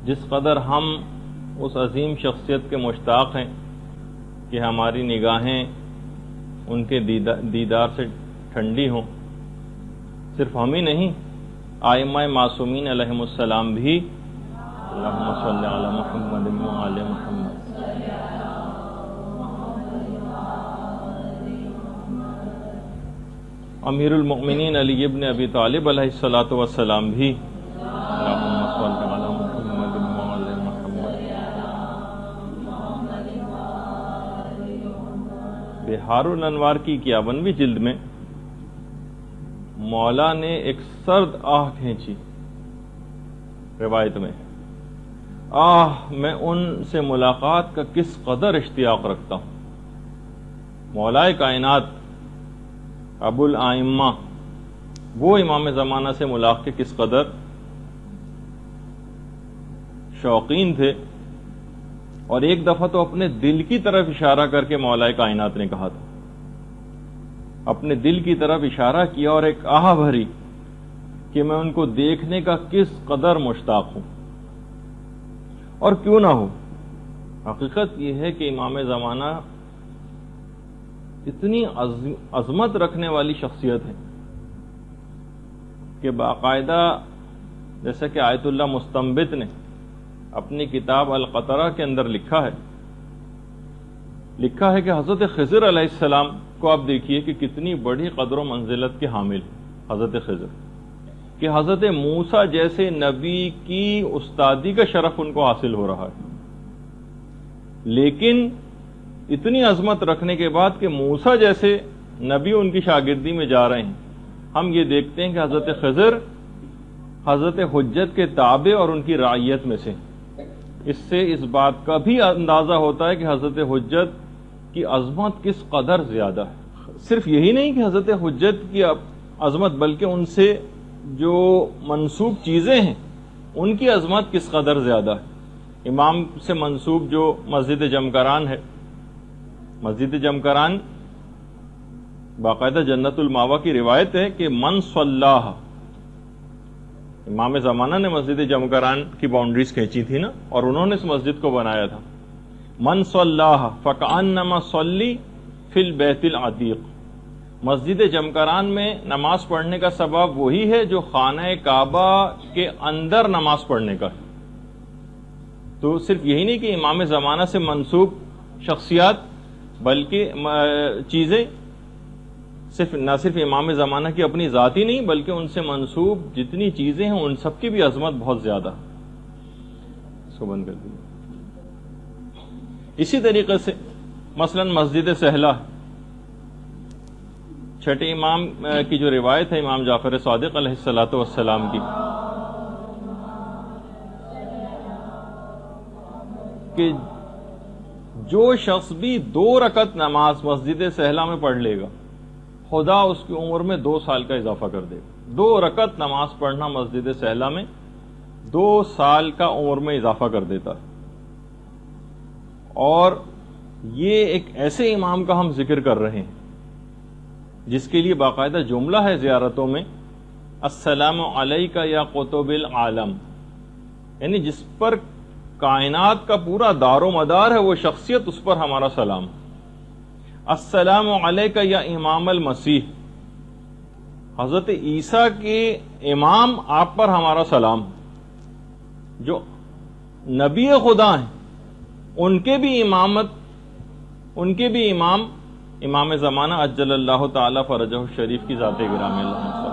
جس قدر ہم اس عظیم شخصیت کے مشتاق ہیں کہ ہماری نگاہیں ان کے دیدار سے ٹھنڈی ہوں، صرف ہم ہی نہیں، ائمہ معصومین علیہم السلام بھی اللہم صلی علی محمد وعلی محمد۔ امیر المؤمنین علی ابن ابی طالب علیہ الصلوۃ والسلام بھی اللہم صلی علی محمد وعلی محمد۔ بحار الانوار کی 51ویں جلد میں مولا نے ایک سرد آہ کھینچی روایت میں، میں ان سے ملاقات کا کس قدر اشتیاق رکھتا ہوں۔ مولا کائنات ابو الائمہ وہ امام زمانہ سے ملاقات کے کس قدر شوقین تھے، اور ایک دفعہ تو اپنے دل کی طرف اشارہ کر کے مولا کائنات نے کہا تھا، اپنے دل کی طرف اشارہ کیا اور ایک آہ بھری کہ میں ان کو دیکھنے کا کس قدر مشتاق ہوں۔ اور کیوں نہ ہو، حقیقت یہ ہے کہ امام زمانہ اتنی عظمت رکھنے والی شخصیت ہے کہ باقاعدہ جیسا کہ آیت اللہ مستنبط نے اپنی کتاب القطرہ کے اندر لکھا ہے کہ حضرت خضر علیہ السلام کو آپ دیکھیے کہ کتنی بڑی قدر و منزلت کے حامل حضرت خضر، کہ حضرت موسیٰ جیسے نبی کی استادی کا شرف ان کو حاصل ہو رہا ہے، لیکن اتنی عظمت رکھنے کے بعد کہ موسیٰ جیسے نبی ان کی شاگردی میں جا رہے ہیں، ہم یہ دیکھتے ہیں کہ حضرت خضر حضرت حجت کے تابع اور ان کی رعیت میں سے۔ اس سے اس بات کا بھی اندازہ ہوتا ہے کہ حضرت حجت کی عظمت کس قدر زیادہ ہے۔ صرف یہی نہیں کہ حضرت حجت کی عظمت، بلکہ ان سے جو منسوب چیزیں ہیں ان کی عظمت کس قدر زیادہ ہے۔ امام سے منسوب جو مسجد جمکران ہے، مسجد جمکران باقاعدہ جنت الماوا کی روایت ہے کہ من صلاح، امام زمانہ نے مسجد جمکران کی باؤنڈریز کھینچی تھی نا، اور انہوں نے اس مسجد کو بنایا تھا۔ من صلاح فکأنما صلی فی البیت العتیق، مسجد جمکران میں نماز پڑھنے کا سبب وہی ہے جو خانہ کعبہ کے اندر نماز پڑھنے کا ہے۔ تو صرف یہی نہیں کہ امام زمانہ سے منسوب شخصیات بلکہ چیزیں نہ صرف امام زمانہ کی اپنی ذاتی نہیں، بلکہ ان سے منسوب جتنی چیزیں ہیں ان سب کی بھی عظمت بہت زیادہ ہے۔ اس کو بند کر دیں۔ اسی طریقے سے مثلا مسجد سہلہ، چھٹے امام کی جو روایت ہے امام جعفر صادق علیہ الصلوۃ والسلام کی، کہ جو شخص بھی 2 رکعت نماز مسجد سہلہ میں پڑھ لے گا، خدا اس کی عمر میں 2 سال کا اضافہ کر دے گا۔ 2 رکعت نماز پڑھنا مسجد سہلہ میں 2 سال کا عمر میں اضافہ کر دیتا ہے۔ اور یہ ایک ایسے امام کا ہم ذکر کر رہے ہیں جس کے لیے باقاعدہ جملہ ہے زیارتوں میں، السلام علیک یا قطب العالم، یعنی جس پر کائنات کا پورا دار و مدار ہے وہ شخصیت، اس پر ہمارا سلام۔ السلام علیک یا امام المسیح، حضرت عیسیٰ کے امام آپ پر ہمارا سلام۔ جو نبی خدا ہیں ان کے بھی امام زمانہ عجل اللہ تعالی فرجہ الشریف کی ذات گرامی اللہ صلی۔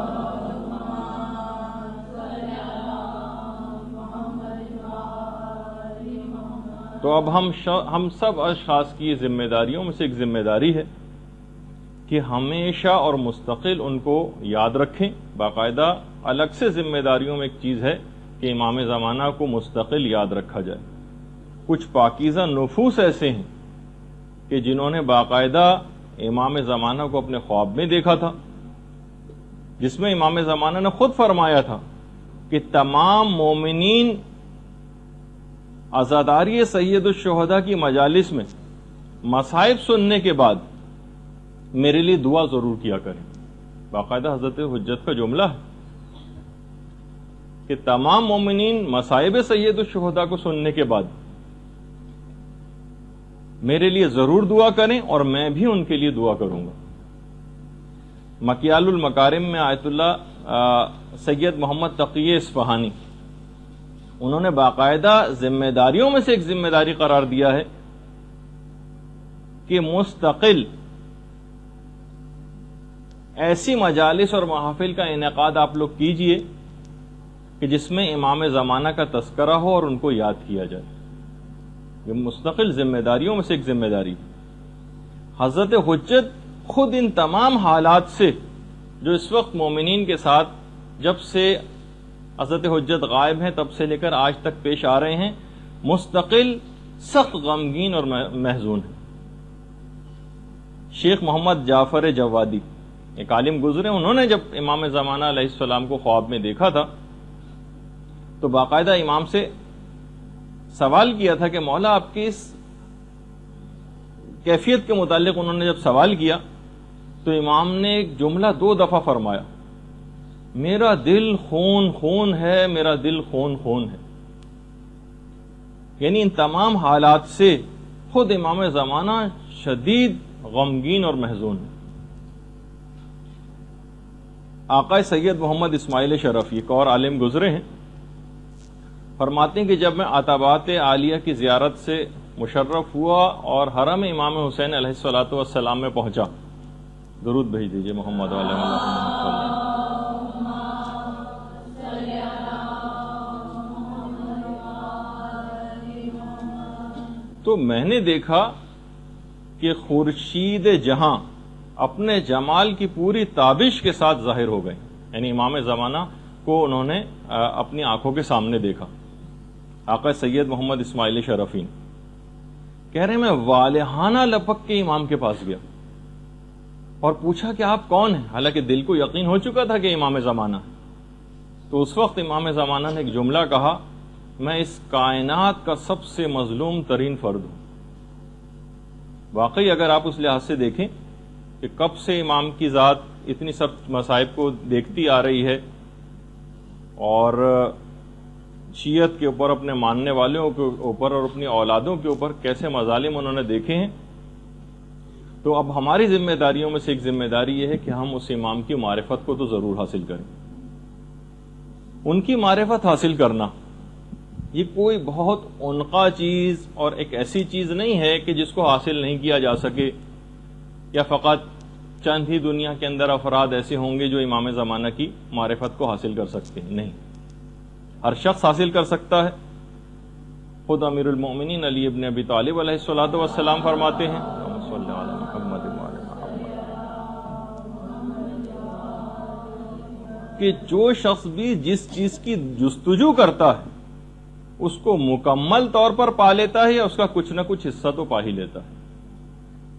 تو اب ہم سب اشخاص کی ذمہ داریوں میں سے ایک ذمہ داری ہے کہ ہمیشہ اور مستقل ان کو یاد رکھیں۔ باقاعدہ الگ سے ذمہ داریوں میں ایک چیز ہے کہ امام زمانہ کو مستقل یاد رکھا جائے۔ کچھ پاکیزہ نفوس ایسے ہیں کہ جنہوں نے باقاعدہ امام زمانہ کو اپنے خواب میں دیکھا تھا، جس میں امام زمانہ نے خود فرمایا تھا کہ تمام مومنین عزاداری سید الشہداء کی مجالس میں مصائب سننے کے بعد میرے لیے دعا ضرور کیا کریں۔ باقاعدہ حضرت حجت کا جملہ ہے۔ کہ تمام مومنین مصائب سید الشہداء کو سننے کے بعد میرے لیے ضرور دعا کریں اور میں بھی ان کے لیے دعا کروں گا۔ مکیال المکارم میں آیت اللہ سید محمد تقی اصفہانی انہوں نے باقاعدہ ذمہ داریوں میں سے ایک ذمہ داری قرار دیا ہے کہ مستقل ایسی مجالس اور محافل کا انعقاد آپ لوگ کیجئے کہ جس میں امام زمانہ کا تذکرہ ہو اور ان کو یاد کیا جائے۔ یہ مستقل ذمہ داریوں میں سے ایک ذمہ داری۔ حضرت حجت خود ان تمام حالات سے جو اس وقت مومنین کے ساتھ جب سے حضرت حجت غائب ہیں تب سے لے کر آج تک پیش آ رہے ہیں، مستقل سخت غمگین اور محزون ہیں۔ شیخ محمد جعفر جوادی ایک عالم گزرے، انہوں نے جب امام زمانہ علیہ السلام کو خواب میں دیکھا تھا تو باقاعدہ امام سے سوال کیا تھا کہ مولا آپ کی اس کیفیت کے متعلق انہوں نے جب سوال کیا تو امام نے ایک جملہ 2 دفعہ فرمایا، میرا دل خون خون ہے، میرا دل خون خون ہے۔ یعنی ان تمام حالات سے خود امام زمانہ شدید غمگین اور محزون ہے۔ آقا سید محمد اسماعیل شرفی ایک اور عالم گزرے ہیں، فرماتے ہیں کہ جب میں عتبات عالیہ کی زیارت سے مشرف ہوا اور حرم امام حسین علیہ الصلوۃ والسلام میں پہنچا، درود بھیج دیجئے محمد علیہ وسلم، تو میں نے دیکھا کہ خورشید جہاں اپنے جمال کی پوری تابش کے ساتھ ظاہر ہو گئے، یعنی امام زمانہ کو انہوں نے اپنی آنکھوں کے سامنے دیکھا۔ آقا سید محمد اسماعیل شرفی کہہ رہے ہیں میں والہانہ لپک کے امام کے پاس گیا اور پوچھا کہ آپ کون ہیں، حالانکہ دل کو یقین ہو چکا تھا کہ امام زمانہ ہے۔ تو اس وقت امام زمانہ نے ایک جملہ کہا، میں اس کائنات کا سب سے مظلوم ترین فرد ہوں۔ واقعی اگر آپ اس لحاظ سے دیکھیں کہ کب سے امام کی ذات اتنی سب مصائب کو دیکھتی آ رہی ہے اور شیعت کے اوپر، اپنے ماننے والوں کے اوپر اور اپنی اولادوں کے اوپر کیسے مظالم انہوں نے دیکھے ہیں، تو اب ہماری ذمہ داریوں میں سے ایک ذمہ داری یہ ہے کہ ہم اس امام کی معرفت کو تو ضرور حاصل کریں۔ ان کی معرفت حاصل کرنا یہ کوئی بہت عنقا چیز اور ایک ایسی چیز نہیں ہے کہ جس کو حاصل نہیں کیا جا سکے، یا فقط چند ہی دنیا کے اندر افراد ایسے ہوں گے جو امام زمانہ کی معرفت کو حاصل کر سکتے ہیں۔ نہیں، ہر شخص حاصل کر سکتا ہے۔ خود امیر المؤمنین علی ابن ابی طالب علیہ الصلوۃ والسلام فرماتے ہیں کہ جو شخص بھی جس چیز کی جستجو کرتا ہے اس کو مکمل طور پر پا لیتا ہے یا اس کا کچھ نہ کچھ حصہ تو پا ہی لیتا ہے۔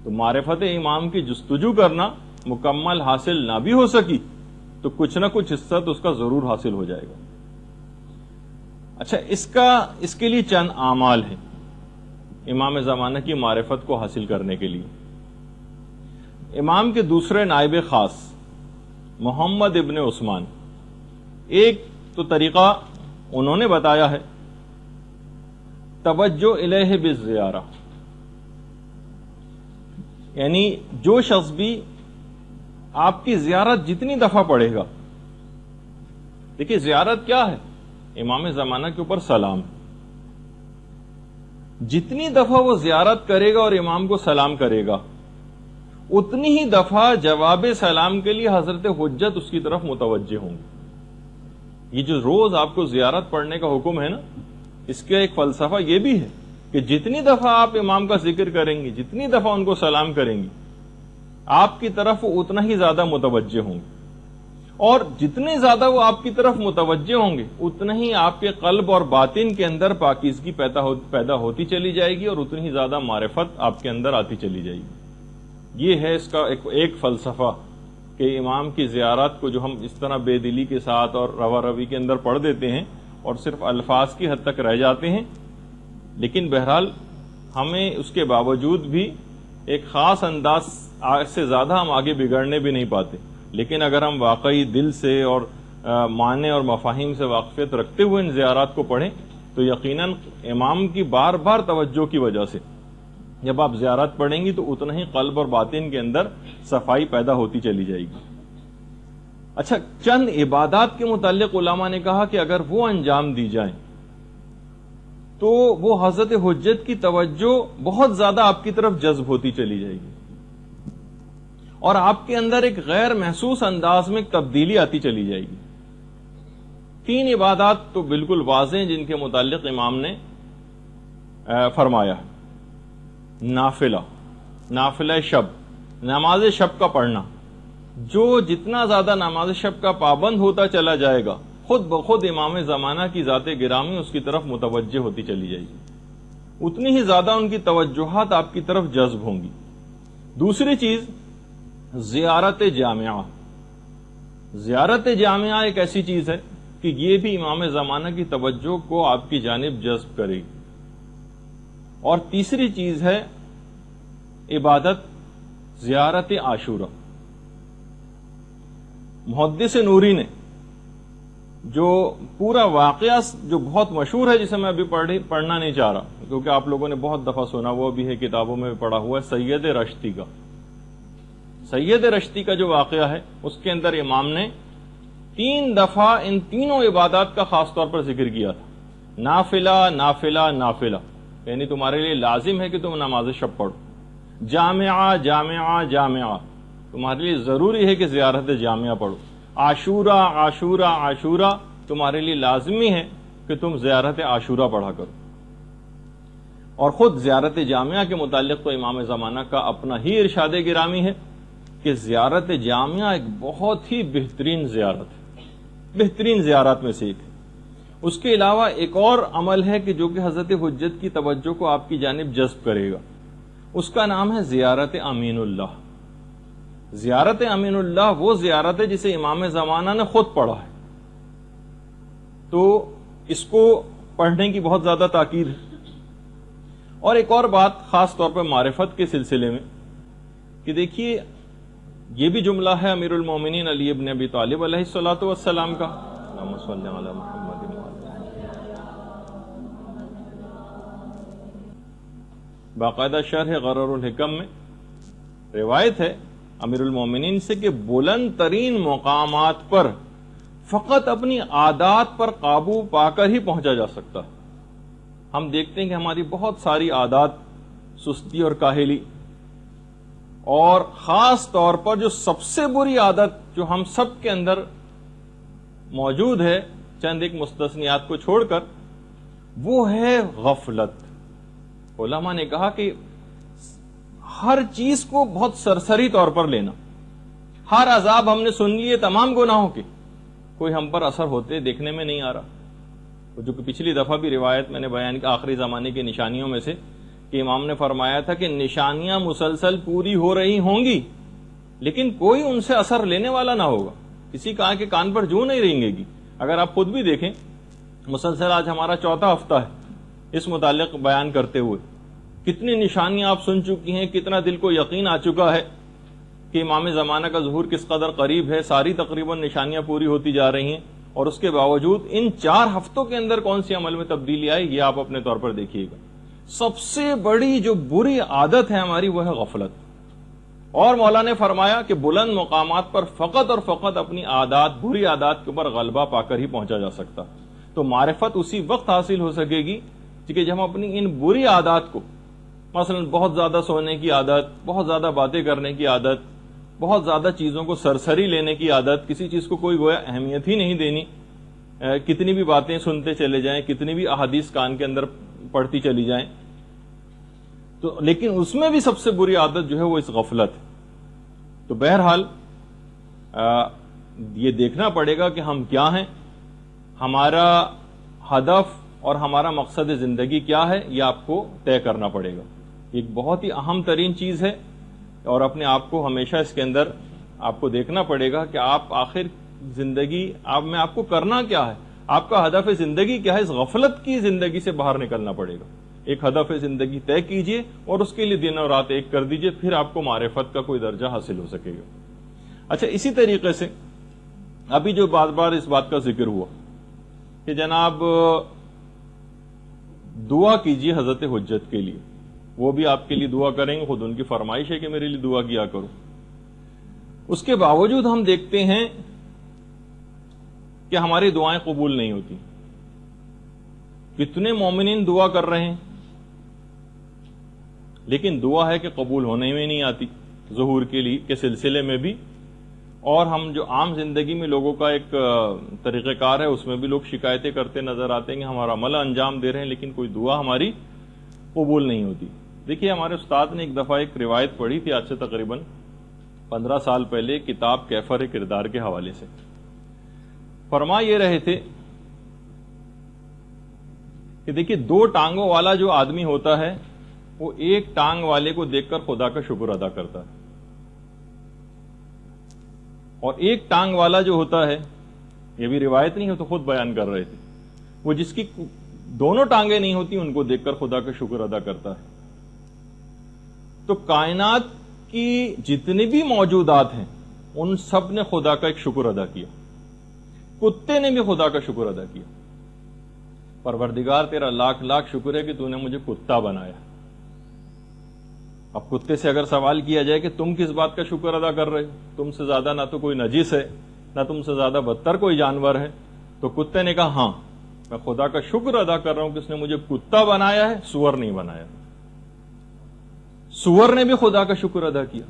تو معرفت امام کی جستجو کرنا مکمل حاصل نہ بھی ہو سکی تو کچھ نہ کچھ حصہ تو اس کا ضرور حاصل ہو جائے گا۔ اچھا، اس کے لیے چند اعمال ہیں امام زمانہ کی معرفت کو حاصل کرنے کے لیے۔ امام کے دوسرے نائب خاص محمد ابن عثمان، ایک تو طریقہ انہوں نے بتایا ہے، توجہ الیہ بالزیارہ، یعنی جو شخص بھی آپ کی زیارت جتنی دفعہ پڑھے گا، دیکھیے زیارت کیا ہے، امام زمانہ کے اوپر سلام، جتنی دفعہ وہ زیارت کرے گا اور امام کو سلام کرے گا اتنی ہی دفعہ جواب سلام کے لیے حضرت حجت اس کی طرف متوجہ ہوں گے۔ یہ جو روز آپ کو زیارت پڑھنے کا حکم ہے نا، اس کا ایک فلسفہ یہ بھی ہے کہ جتنی دفعہ آپ امام کا ذکر کریں گی، جتنی دفعہ ان کو سلام کریں گی، آپ کی طرف اتنا ہی زیادہ متوجہ ہوں گے، اور جتنے زیادہ وہ آپ کی طرف متوجہ ہوں گے اتنا ہی آپ کے قلب اور باطن کے اندر پاکیزگی پیدا ہوتی چلی جائے گی اور اتنی ہی زیادہ معرفت آپ کے اندر آتی چلی جائے گی۔ یہ ہے اس کا ایک فلسفہ کہ امام کی زیارت کو جو ہم اس طرح بے دلی کے ساتھ اور روا روی کے اندر پڑھ دیتے ہیں اور صرف الفاظ کی حد تک رہ جاتے ہیں، لیکن بہرحال ہمیں اس کے باوجود بھی ایک خاص انداز سے زیادہ ہم آگے بگڑنے بھی نہیں پاتے، لیکن اگر ہم واقعی دل سے اور معنی اور مفاہیم سے واقفیت رکھتے ہوئے ان زیارات کو پڑھیں تو یقیناً امام کی بار بار توجہ کی وجہ سے جب آپ زیارت پڑھیں گی تو اتنا ہی قلب اور باطن کے اندر صفائی پیدا ہوتی چلی جائے گی۔ اچھا، چند عبادات کے متعلق علماء نے کہا کہ اگر وہ انجام دی جائیں تو وہ حضرت حجت کی توجہ بہت زیادہ آپ کی طرف جذب ہوتی چلی جائے گی اور آپ کے اندر ایک غیر محسوس انداز میں تبدیلی آتی چلی جائے گی۔ 3 عبادات تو بالکل واضح ہیں جن کے متعلق امام نے فرمایا۔ نافلہ شب، نماز شب کا پڑھنا، جو جتنا زیادہ نماز شب کا پابند ہوتا چلا جائے گا خود بخود امام زمانہ کی ذات گرامی اس کی طرف متوجہ ہوتی چلی جائے گی، اتنی ہی زیادہ ان کی توجہات آپ کی طرف جذب ہوں گی۔ دوسری چیز زیارت جامعہ۔ زیارت جامعہ ایک ایسی چیز ہے کہ یہ بھی امام زمانہ کی توجہ کو آپ کی جانب جذب کرے گی۔ اور تیسری چیز ہے عبادت زیارت عاشورہ۔ محدث نوری نے جو پورا واقعہ جو بہت مشہور ہے، جسے میں ابھی پڑھنا نہیں چاہ رہا کیونکہ آپ لوگوں نے بہت دفعہ سنا وہ بھی ہے، کتابوں میں بھی پڑھا ہوا ہے، سید رشتی کا۔ سید رشتی کا جو واقعہ ہے اس کے اندر امام نے 3 دفعہ ان تینوں عبادات کا خاص طور پر ذکر کیا تھا۔ نافلہ نافلہ نافلہ، یعنی تمہارے لیے لازم ہے کہ تم نماز شب پڑھو۔ جامعہ جامعہ جامعہ، تمہارے لیے ضروری ہے کہ زیارت جامعہ پڑھو۔ عاشورہ عاشورہ عاشورہ، تمہارے لیے لازمی ہے کہ تم زیارت عاشورہ پڑھا کرو۔ اور خود زیارت جامعہ کے متعلق تو امام زمانہ کا اپنا ہی ارشاد گرامی ہے کہ زیارت جامعہ ایک بہت ہی بہترین زیارت ہے، بہترین زیارات میں سے ایک ہے۔ اس کے علاوہ ایک اور عمل ہے کہ جو کہ حضرت حجت کی توجہ کو آپ کی جانب جذب کرے گا، اس کا نام ہے زیارت امین اللہ۔ زیارت امین اللہ وہ زیارت ہے جسے امام زمانہ نے خود پڑھا ہے، تو اس کو پڑھنے کی بہت زیادہ تاکید ہے۔ اور ایک اور بات خاص طور پر معرفت کے سلسلے میں کہ دیکھیے، یہ بھی جملہ ہے امیر المومنین علی ابن ابی طالب علیہ الصلوۃ والسلام کا، اللہم صل علی محمد وعلی باقاعدہ شرح غرر الحکم میں روایت ہے امیر المومنین سے کہ بلند ترین مقامات پر فقط اپنی عادات پر قابو پا کر ہی پہنچا جا سکتا ہے۔ ہم دیکھتے ہیں کہ ہماری بہت ساری عادات، سستی اور کاہلی، اور خاص طور پر جو سب سے بری عادت جو ہم سب کے اندر موجود ہے چند ایک مستثنیات کو چھوڑ کر، وہ ہے غفلت۔ علماء نے کہا کہ ہر چیز کو بہت سرسری طور پر لینا، ہر عذاب ہم نے سن لیے تمام گناہوں کے، کوئی ہم پر اثر ہوتے دیکھنے میں نہیں آ رہا۔ جو کہ پچھلی دفعہ بھی روایت میں نے بیان کی آخری زمانے کی نشانیوں میں سے کہ امام نے فرمایا تھا کہ نشانیاں مسلسل پوری ہو رہی ہوں گی لیکن کوئی ان سے اثر لینے والا نہ ہوگا، کسی کا کے کان پر جو نہیں رہیں گی۔ اگر آپ خود بھی دیکھیں، مسلسل آج ہمارا 4تھا ہفتہ ہے اس متعلق بیان کرتے ہوئے، کتنی نشانیاں آپ سن چکی ہیں، کتنا دل کو یقین آ چکا ہے کہ امام زمانہ کا ظہور کس قدر قریب ہے، ساری تقریباً نشانیاں پوری ہوتی جا رہی ہیں، اور اس کے باوجود ان 4 ہفتوں کے اندر کون سی عمل میں تبدیلی آئی یہ آپ اپنے طور پر دیکھیے گا۔ سب سے بڑی جو بری عادت ہے ہماری وہ ہے غفلت، اور مولا نے فرمایا کہ بلند مقامات پر فقط اور فقط اپنی عادات، بری عادات کے اوپر غلبہ پا کر ہی پہنچا جا سکتا۔ تو معرفت اسی وقت حاصل ہو سکے گی کہ جب ہم اپنی ان بری عادات کو، مثلا بہت زیادہ سونے کی عادت، بہت زیادہ باتیں کرنے کی عادت، بہت زیادہ چیزوں کو سرسری لینے کی عادت، کسی چیز کو کوئی گویا اہمیت ہی نہیں دینی، کتنی بھی باتیں سنتے چلے جائیں، کتنی بھی احادیث کان کے اندر پڑھتی چلی جائیں، تو لیکن اس میں بھی سب سے بری عادت جو ہے وہ اس غفلت ہے۔ تو بہرحال یہ دیکھنا پڑے گا کہ ہم کیا ہیں، ہمارا ہدف اور ہمارا مقصد زندگی کیا ہے، یہ آپ کو طے کرنا پڑے گا۔ ایک بہت ہی اہم ترین چیز ہے، اور اپنے آپ کو ہمیشہ اس کے اندر آپ کو دیکھنا پڑے گا کہ آپ آخر زندگی میں آپ کو کرنا کیا ہے، آپ کا ہدف زندگی کیا ہے۔ اس غفلت کی زندگی سے باہر نکلنا پڑے گا، ایک ہدف زندگی طے کیجئے اور اس کے لیے دن اور رات ایک کر دیجئے، پھر آپ کو معرفت کا کوئی درجہ حاصل ہو سکے گا۔ اچھا، اسی طریقے سے ابھی جو بار بار اس بات کا ذکر ہوا کہ جناب دعا کیجیے حضرت حجت کے لیے، وہ بھی آپ کے لیے دعا کریں گے، خود ان کی فرمائش ہے کہ میرے لیے دعا کیا کرو. اس کے باوجود ہم دیکھتے ہیں کہ ہماری دعائیں قبول نہیں ہوتی. کتنے مومنین دعا کر رہے ہیں لیکن دعا ہے کہ قبول ہونے میں نہیں آتی، ظہور کے سلسلے میں بھی. اور ہم جو عام زندگی میں لوگوں کا ایک طریقہ کار ہے اس میں بھی لوگ شکایتیں کرتے نظر آتے ہیں کہ ہمارا عمل انجام دے رہے ہیں لیکن کوئی دعا ہماری قبول نہیں ہوتی. دیکھیے ہمارے استاد نے ایک دفعہ ایک روایت پڑھی تھی آج سے تقریباً 15 سال پہلے، کتاب کیفر کردار کے حوالے سے. فرما یہ رہے تھے کہ دیکھیے 2 ٹانگوں والا جو آدمی ہوتا ہے وہ ایک ٹانگ والے کو دیکھ کر خدا کا شکر ادا کرتا ہے، اور ایک ٹانگ والا جو ہوتا ہے، یہ بھی روایت نہیں ہے تو خود بیان کر رہے تھے، وہ جس کی دونوں ٹانگیں نہیں ہوتی ان کو دیکھ کر خدا کا شکر ادا کرتا ہے. تو کائنات کی جتنے بھی موجودات ہیں ان سب نے خدا کا ایک شکر ادا کیا. کتے نے بھی خدا کا شکر ادا کیا، پروردگار تیرا لاکھ لاکھ شکر ہے کہ تو نے مجھے کتا بنایا. اب کتے سے اگر سوال کیا جائے کہ تم کس بات کا شکر ادا کر رہے ہو، تم سے زیادہ نہ تو کوئی نجس ہے نہ تم سے زیادہ بدتر کوئی جانور ہے، تو کتے نے کہا ہاں میں خدا کا شکر ادا کر رہا ہوں کہ اس نے مجھے کتا بنایا ہے، سور نہیں بنایا. سور نے بھی خدا کا شکر ادا کیا،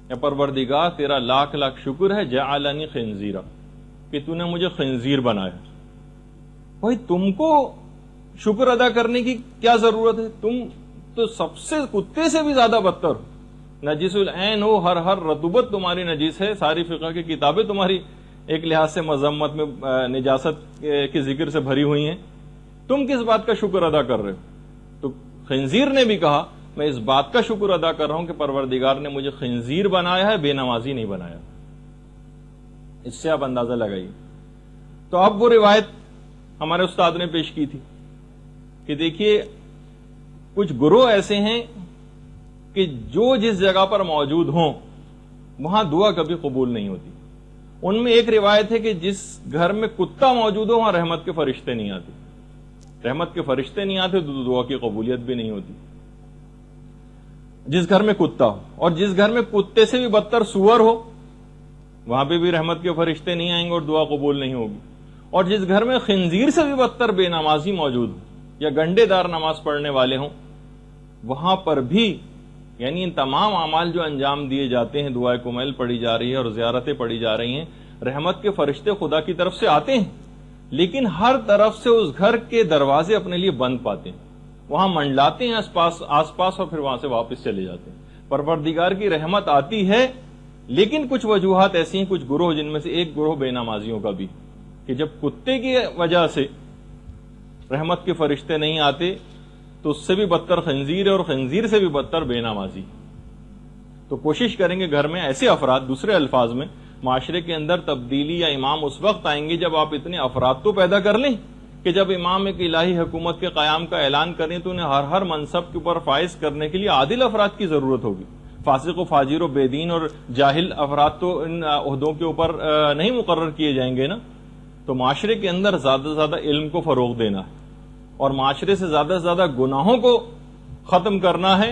اے پروردگار تیرا لاکھ لاکھ شکر ہے جعلنی خنزیرا، کہ تو نے مجھے خنزیر بنایا. بھائی تم کو شکر ادا کرنے کی کیا ضرورت ہے؟ تم تو سب سے کتے سے بھی زیادہ بدتر ہو، نجس العین ہو، ہر رطوبت تمہاری نجس ہے، ساری فقہ کی کتابیں تمہاری ایک لحاظ سے مذمت میں نجاست کے ذکر سے بھری ہوئی ہیں، تم کس بات کا شکر ادا کر رہے ہو؟ تو خنزیر نے بھی کہا میں اس بات کا شکر ادا کر رہا ہوں کہ پروردگار نے مجھے خنزیر بنایا ہے، بے نمازی نہیں بنایا. اس سے آپ اندازہ لگائیے. تو اب وہ روایت ہمارے استاد نے پیش کی تھی کہ دیکھیے کچھ گروہ ایسے ہیں کہ جو جس جگہ پر موجود ہوں وہاں دعا کبھی قبول نہیں ہوتی. ان میں ایک روایت ہے کہ جس گھر میں کتا موجود ہو وہاں رحمت کے فرشتے نہیں آتے، رحمت کے فرشتے نہیں آتے تو دعا کی قبولیت بھی نہیں ہوتی. جس گھر میں کتا ہو، اور جس گھر میں کتے سے بھی بدتر سور ہو وہاں پہ بھی رحمت کے فرشتے نہیں آئیں گے اور دعا قبول نہیں ہوگی. اور جس گھر میں خنزیر سے بھی بدتر بے نمازی موجود ہو یا گنڈے دار نماز پڑھنے والے ہوں وہاں پر بھی، یعنی ان تمام اعمال جو انجام دیے جاتے ہیں، دعائے کمیل پڑھی جا رہی ہے اور زیارتیں پڑھی جا رہی ہیں، رحمت کے فرشتے خدا کی طرف سے آتے ہیں لیکن ہر طرف سے اس گھر کے دروازے اپنے لیے بند پاتے ہیں، وہاں منڈلاتے ہیں آس پاس اور پھر وہاں سے واپس چلے جاتے ہیں. پروردگار کی رحمت آتی ہے لیکن کچھ وجوہات ایسی ہیں، کچھ گروہ جن میں سے ایک گروہ بے نمازیوں کا بھی، کہ جب کتے کی وجہ سے رحمت کے فرشتے نہیں آتے تو اس سے بھی بدتر خنزیر ہے اور خنزیر سے بھی بدتر بے نمازی. تو کوشش کریں گے گھر میں ایسے افراد، دوسرے الفاظ میں معاشرے کے اندر تبدیلی یا امام اس وقت آئیں گے جب آپ اتنے افراد تو پیدا کر لیں کہ جب امام ایک الہی حکومت کے قیام کا اعلان کریں تو انہیں ہر منصب کے اوپر فائز کرنے کے لیے عادل افراد کی ضرورت ہوگی. فاسق و فاجر و بے دین اور جاہل افراد تو ان عہدوں کے اوپر نہیں مقرر کیے جائیں گے نا. تو معاشرے کے اندر زیادہ سے زیادہ علم کو فروغ دینا ہے اور معاشرے سے زیادہ گناہوں کو ختم کرنا ہے،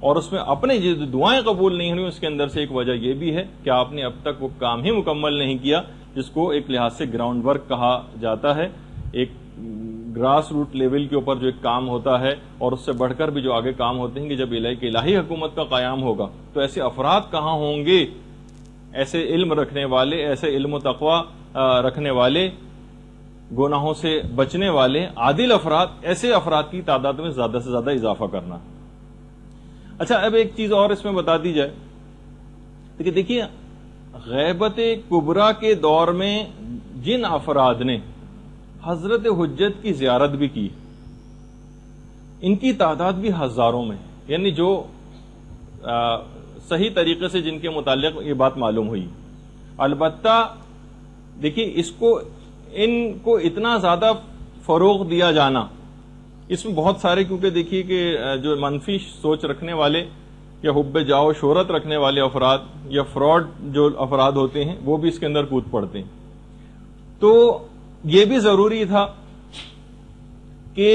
اور اس میں اپنے جو دعائیں قبول نہیں ہوئی اس کے اندر سے ایک وجہ یہ بھی ہے کہ آپ نے اب تک وہ کام ہی مکمل نہیں کیا جس کو ایک لحاظ سے گراؤنڈ ورک کہا جاتا ہے، ایک گراس روٹ لیول کے اوپر جو ایک کام ہوتا ہے، اور اس سے بڑھ کر بھی جو آگے کام ہوتے ہیں کہ جب الہی حکومت کا قیام ہوگا تو ایسے افراد کہاں ہوں گے، ایسے علم رکھنے والے، ایسے علم و تقوی رکھنے والے، گناہوں سے بچنے والے عادل افراد، ایسے افراد کی تعداد میں زیادہ سے زیادہ اضافہ کرنا. اچھا اب ایک چیز اور اس میں بتا دی جائے کہ دیکھیے غیبت کبریٰ کے دور میں جن افراد نے حضرت حجت کی زیارت بھی کی ان کی تعداد بھی ہزاروں میں، یعنی جو صحیح طریقے سے جن کے متعلق یہ بات معلوم ہوئی. البتہ دیکھیے ان کو اتنا زیادہ فروغ دیا جانا، اس میں بہت سارے، کیونکہ دیکھیے کہ جو منفی سوچ رکھنے والے یا حب جاؤ شہرت رکھنے والے افراد یا فراڈ جو افراد ہوتے ہیں وہ بھی اس کے اندر کود پڑتے ہیں. تو یہ بھی ضروری تھا کہ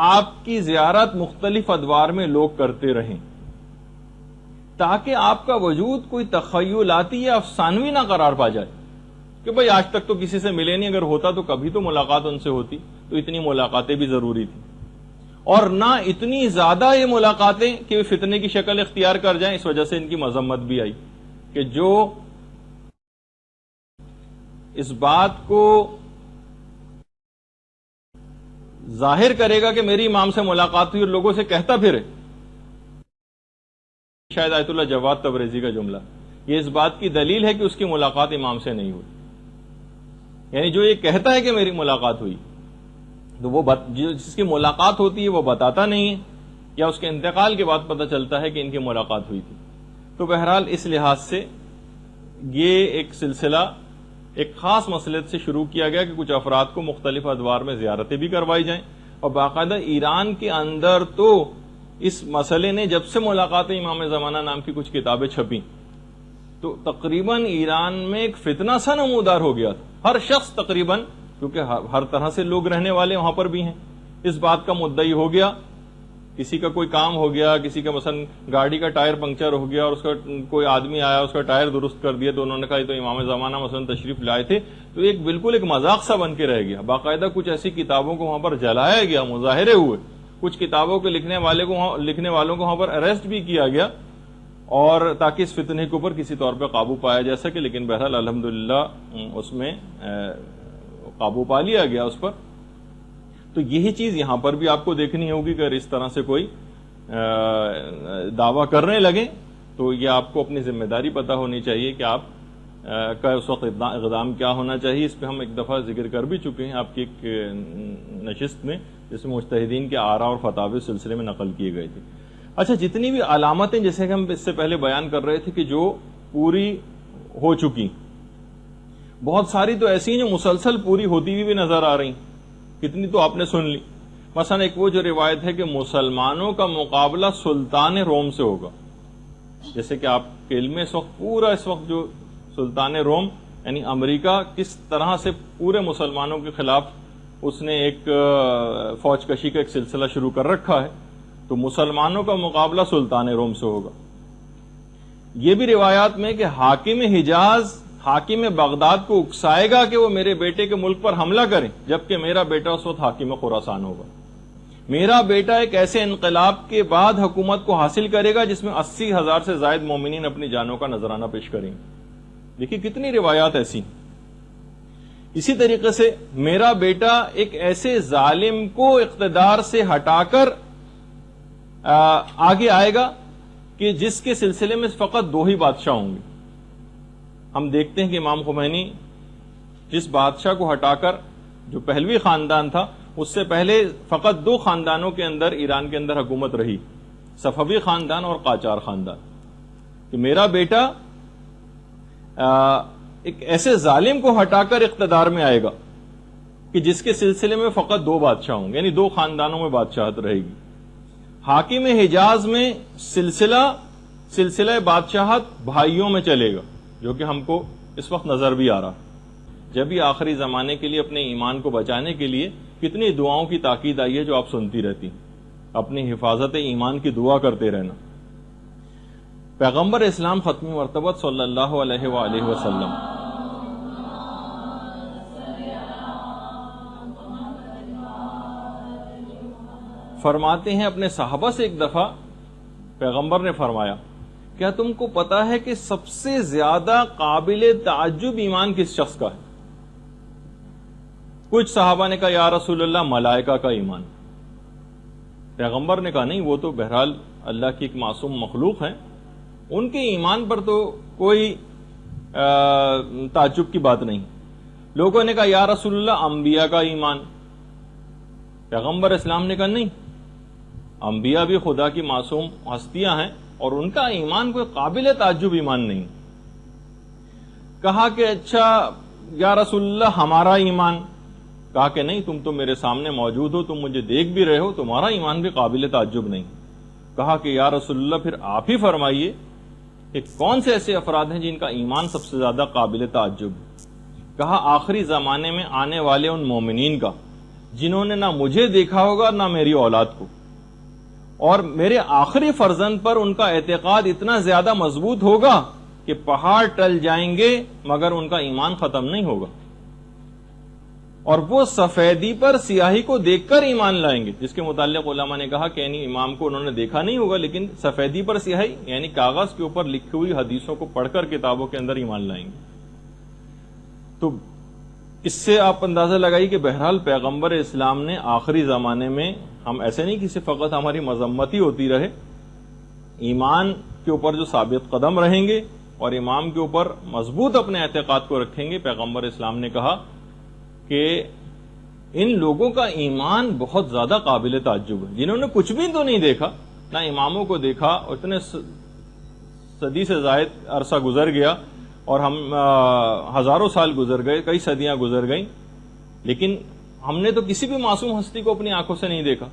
آپ کی زیارت مختلف ادوار میں لوگ کرتے رہیں، تاکہ آپ کا وجود کوئی تخیلاتی یا افسانوی نہ قرار پا جائے کہ بھئی آج تک تو کسی سے ملے نہیں، اگر ہوتا تو کبھی تو ملاقات ان سے ہوتی، تو اتنی ملاقاتیں بھی ضروری تھیں، اور نہ اتنی زیادہ یہ ملاقاتیں کہ فتنے کی شکل اختیار کر جائیں۔ اس وجہ سے ان کی مذمت بھی آئی کہ جو اس بات کو ظاہر کرے گا کہ میری امام سے ملاقات ہوئی اور لوگوں سے کہتا پھرے، شاید آیت اللہ جواد تبریزی کا جملہ، یہ اس بات کی دلیل ہے کہ اس کی ملاقات امام سے نہیں ہوئی۔ یعنی جو یہ کہتا ہے کہ میری ملاقات ہوئی، تو وہ جس کی ملاقات ہوتی ہے وہ بتاتا نہیں ہے، یا اس کے انتقال کے بعد پتہ چلتا ہے کہ ان کی ملاقات ہوئی تھی۔ تو بہرحال اس لحاظ سے یہ ایک سلسلہ ایک خاص مصلحت سے شروع کیا گیا کہ کچھ افراد کو مختلف ادوار میں زیارتیں بھی کروائی جائیں، اور باقاعدہ ایران کے اندر تو اس مسئلے نے جب سے ملاقات امام زمانہ نام کی کچھ کتابیں چھپیں تو تقریباً ایران میں ایک فتنہ سا نمودار ہو گیا تھا۔ ہر شخص تقریباً، کیونکہ ہر طرح سے لوگ رہنے والے وہاں پر بھی ہیں، اس بات کا مدعی ہو گیا، کسی کا کوئی کام ہو گیا، کسی کا مثلا گاڑی کا ٹائر پنکچر ہو گیا اور اس کا کوئی آدمی آیا اس کا ٹائر درست کر دیا، تو انہوں نے کہا یہ تو امام زمانہ مثلا تشریف لائے تھے، تو ایک بالکل ایک مذاق سا بن کے رہ گیا۔ باقاعدہ کچھ ایسی کتابوں کو وہاں پر جلایا گیا، مظاہرے ہوئے، کچھ کتابوں کے لکھنے والوں کو وہاں پر اریسٹ بھی کیا گیا، اور تاکہ اس فتنے کے اوپر کسی طور پہ قابو پایا جا سکے، لیکن بہرحال الحمدللہ اس میں قابو پا لیا گیا اس پر۔ تو یہی چیز یہاں پر بھی آپ کو دیکھنی ہوگی کہ اگر اس طرح سے کوئی دعویٰ کرنے لگے تو یہ آپ کو اپنی ذمہ داری پتہ ہونی چاہیے کہ آپ کا اس وقت اقدام کیا ہونا چاہیے۔ اس پہ ہم ایک دفعہ ذکر کر بھی چکے ہیں آپ کی ایک نشست میں، جس میں مجتہدین کے آراء اور فتاوی سلسلے میں نقل کیے گئے تھے۔ اچھا، جتنی بھی علامتیں جیسے کہ ہم اس سے پہلے بیان کر رہے تھے کہ جو پوری ہو چکی، بہت ساری تو ایسی ہیں جو مسلسل پوری ہوتی ہوئی بھی نظر آ رہی، کتنی تو آپ نے سن لی۔ مثلا ایک وہ جو روایت ہے کہ مسلمانوں کا مقابلہ سلطان روم سے ہوگا، جیسے کہ آپ کے علم میں اس وقت جو سلطان روم یعنی امریکہ کس طرح سے پورے مسلمانوں کے خلاف اس نے ایک فوج کشی کا ایک سلسلہ شروع کر رکھا ہے، تو مسلمانوں کا مقابلہ سلطان روم سے ہوگا۔ یہ بھی روایات میں کہ حاکم حجاز حاکم بغداد کو اکسائے گا کہ وہ میرے بیٹے کے ملک پر حملہ کریں، جبکہ میرا بیٹا اس وقت حاکم خراسان ہوگا۔ میرا بیٹا ایک ایسے انقلاب کے بعد حکومت کو حاصل کرے گا جس میں 80,000 سے زائد مومنین اپنی جانوں کا نذرانہ پیش کریں گے۔ دیکھیے کتنی روایات ایسی۔ اسی طریقے سے میرا بیٹا ایک ایسے ظالم کو اقتدار سے ہٹا کر آگے آئے گا کہ جس کے سلسلے میں فقط 2 ہی بادشاہ ہوں گے۔ ہم دیکھتے ہیں کہ امام خمینی جس بادشاہ کو ہٹا کر جو پہلوی خاندان تھا، اس سے پہلے فقط 2 خاندانوں کے اندر ایران کے اندر حکومت رہی، صفوی خاندان اور قاجار خاندان، کہ میرا بیٹا ایک ایسے ظالم کو ہٹا کر اقتدار میں آئے گا کہ جس کے سلسلے میں فقط 2 بادشاہ ہوں گے، یعنی 2 خاندانوں میں بادشاہت رہے گی۔ حاکم حجاز میں سلسلہ بادشاہت بھائیوں میں چلے گا، جو کہ ہم کو اس وقت نظر بھی آ رہا۔ جب ہی آخری زمانے کے لیے اپنے ایمان کو بچانے کے لیے کتنی دعاؤں کی تاکید آئی ہے جو آپ سنتی رہتی، اپنی حفاظت ایمان کی دعا کرتے رہنا۔ پیغمبر اسلام ختم مرتبت صلی اللہ علیہ وآلہ وسلم فرماتے ہیں اپنے صحابہ سے، ایک دفعہ پیغمبر نے فرمایا، کیا تم کو پتا ہے کہ سب سے زیادہ قابل تعجب ایمان کس شخص کا ہے؟ کچھ صحابہ نے کہا یا رسول اللہ ملائکہ کا ایمان۔ پیغمبر نے کہا نہیں، وہ تو بہرحال اللہ کی ایک معصوم مخلوق ہے، ان کے ایمان پر تو کوئی تعجب کی بات نہیں۔ لوگوں نے کہا یا رسول اللہ انبیاء کا ایمان۔ پیغمبر اسلام نے کہا نہیں، انبیاء بھی خدا کی معصوم ہستیاں ہیں اور ان کا ایمان کوئی قابل تعجب ایمان نہیں۔ کہا کہ اچھا یا رسول اللہ ہمارا ایمان؟ کہا کہ نہیں، تم تو میرے سامنے موجود ہو، تم مجھے دیکھ بھی رہے ہو، تمہارا ایمان بھی قابل تعجب نہیں۔ کہا کہ یا رسول اللہ پھر آپ ہی فرمائیے کہ کون سے ایسے افراد ہیں جن کا ایمان سب سے زیادہ قابل تعجب؟ کہا آخری زمانے میں آنے والے ان مومنین کا جنہوں نے نہ مجھے دیکھا ہوگا نہ میری اولاد کو، اور میرے آخری فرزند پر ان کا اعتقاد اتنا زیادہ مضبوط ہوگا کہ پہاڑ ٹل جائیں گے مگر ان کا ایمان ختم نہیں ہوگا، اور وہ سفیدی پر سیاہی کو دیکھ کر ایمان لائیں گے، جس کے متعلق علماء نے کہا کہ یعنی امام کو انہوں نے دیکھا نہیں ہوگا لیکن سفیدی پر سیاہی یعنی کاغذ کے اوپر لکھی ہوئی حدیثوں کو پڑھ کر کتابوں کے اندر ایمان لائیں گے۔ تو اس سے آپ اندازہ لگائی کہ بہرحال پیغمبر اسلام نے آخری زمانے میں، ہم ایسے نہیں کہ صرف فقط ہماری مذمت ہی ہوتی رہے، ایمان کے اوپر جو ثابت قدم رہیں گے اور امام کے اوپر مضبوط اپنے اعتقاد کو رکھیں گے، پیغمبر اسلام نے کہا کہ ان لوگوں کا ایمان بہت زیادہ قابل تعجب ہے، جنہوں نے کچھ بھی تو نہیں دیکھا، نہ اماموں کو دیکھا، اور اتنے صدی سے زائد عرصہ گزر گیا اور ہم ہزاروں سال گزر گئے، کئی صدیاں گزر گئیں، لیکن ہم نے تو کسی بھی معصوم ہستی کو اپنی آنکھوں سے نہیں دیکھا،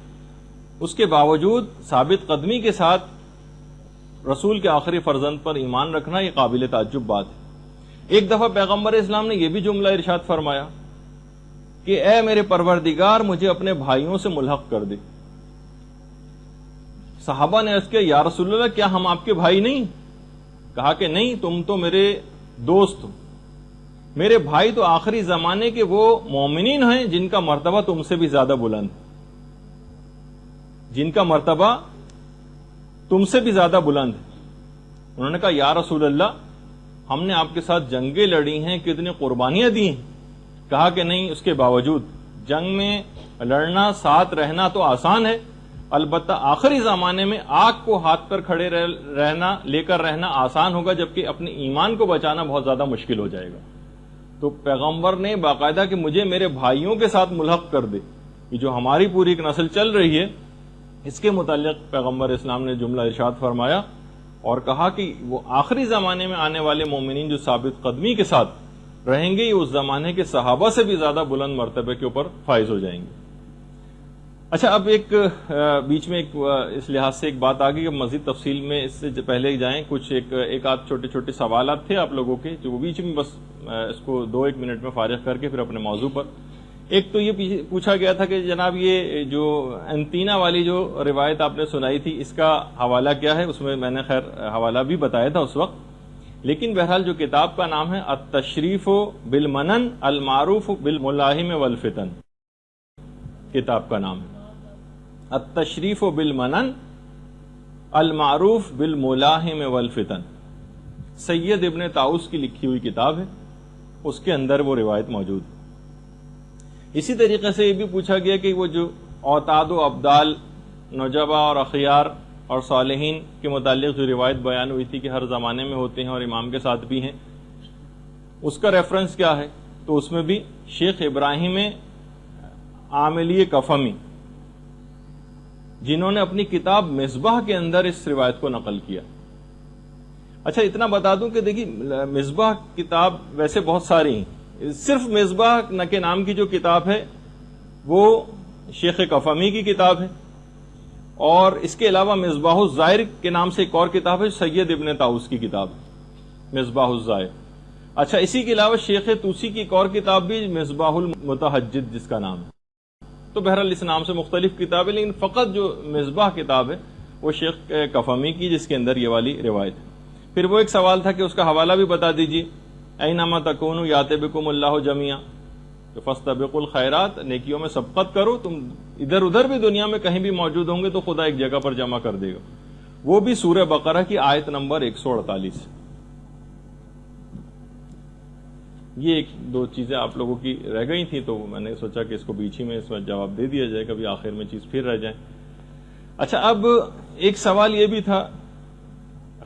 اس کے باوجود ثابت قدمی کے ساتھ رسول کے آخری فرزند پر ایمان رکھنا یہ قابل تعجب بات ہے۔ ایک دفعہ پیغمبر اسلام نے یہ بھی جملہ ارشاد فرمایا کہ اے میرے پروردگار مجھے اپنے بھائیوں سے ملحق کر دے۔ صحابہ نے عرض کیا یا رسول اللہ کیا ہم آپ کے بھائی نہیں؟ کہا کہ نہیں، تم تو میرے دوست ہو، میرے بھائی تو آخری زمانے کے وہ مومنین ہیں جن کا مرتبہ تم سے بھی زیادہ بلند ہے، جن کا مرتبہ تم سے بھی زیادہ بلند ہے۔ انہوں نے کہا یا رسول اللہ ہم نے آپ کے ساتھ جنگیں لڑی ہیں، کتنی قربانیاں دی ہیں۔ کہا کہ نہیں، اس کے باوجود جنگ میں لڑنا، ساتھ رہنا تو آسان ہے، البتہ آخری زمانے میں آگ کو ہاتھ پر کھڑے رہنا، لے کر رہنا آسان ہوگا، جبکہ اپنے ایمان کو بچانا بہت زیادہ مشکل ہو جائے گا۔ تو پیغمبر نے باقاعدہ کہ مجھے میرے بھائیوں کے ساتھ ملحق کر دے، یہ جو ہماری پوری ایک نسل چل رہی ہے، اس کے متعلق پیغمبر اسلام نے جملہ ارشاد فرمایا اور کہا کہ وہ آخری زمانے میں آنے والے مومنین جو ثابت قدمی کے ساتھ رہیں گے، یہ اس زمانے کے صحابہ سے بھی زیادہ بلند مرتبے کے اوپر فائز ہو جائیں گے۔ اچھا، اب ایک بیچ میں اس لحاظ سے ایک بات آ گئی کہ مزید تفصیل میں اس سے پہلے جائیں، کچھ ایک آدھ چھوٹے چھوٹے سوالات تھے آپ لوگوں کے جو بیچ میں، بس اس کو 2-1 منٹ میں فارغ کر کے پھر اپنے موضوع پر۔ ایک تو یہ پوچھا گیا تھا کہ جناب یہ جو انتینا والی جو روایت آپ نے سنائی تھی اس کا حوالہ کیا ہے؟ اس میں نے خیر حوالہ بھی بتایا تھا اس وقت، لیکن بہرحال جو کتاب کا نام ہے التشریف بالمنن المعروف بالملاحم والفتن، کتاب کا نام ہے التشریف بالمنن المعروف بالملاحم والفتن، سید ابن طاؤس کی لکھی ہوئی کتاب ہے، اس کے اندر وہ روایت موجود ہے۔ اسی طریقے سے یہ بھی پوچھا گیا کہ وہ جو اوتاد و ابدال، نجبا اور اخیار اور صالحین کے متعلق جو روایت بیان ہوئی تھی کہ ہر زمانے میں ہوتے ہیں اور امام کے ساتھ بھی ہیں، اس کا ریفرنس کیا ہے؟ تو اس میں بھی شیخ ابراہیم عاملی کفمی، جنہوں نے اپنی کتاب مصباح کے اندر اس روایت کو نقل کیا۔ اچھا، اتنا بتا دوں کہ دیکھیے مصباح کتاب ویسے بہت ساری ہیں، صرف مصباح کے نام کی جو کتاب ہے وہ شیخ کفمی کی کتاب ہے، اور اس کے علاوہ مصباح الزائر کے نام سے ایک اور کتاب ہے، سید ابن طاؤس کی کتاب مصباح الزائر۔ اچھا، اسی کے علاوہ شیخ طوسی کی ایک اور کتاب بھی مصباح المتحجد جس کا نام ہے۔ تو بہرحال اس نام سے مختلف کتابیں، لیکن فقط جو مصباح کتاب ہے وہ شیخ کفمی کی، جس کے اندر یہ والی روایت ہے۔ پھر وہ ایک سوال تھا کہ اس کا حوالہ بھی بتا دیجیے، اینما تکونوا یات بکم اللہ جمیعا، فاستبقوا الخیرات، نیکیوں میں سبقت کرو، تم ادھر ادھر بھی دنیا میں کہیں بھی موجود ہوں گے تو خدا ایک جگہ پر جمع کر دے گا۔ وہ بھی سورہ بقرہ کی آیت نمبر 148۔ یہ 1-2 چیزیں آپ لوگوں کی رہ گئی تھیں تو میں نے سوچا کہ اس کو بیچ ہی میں اس وقت جواب دے دیا جائے، کبھی آخر میں چیز پھر رہ جائے۔ اچھا، اب ایک سوال یہ بھی تھا،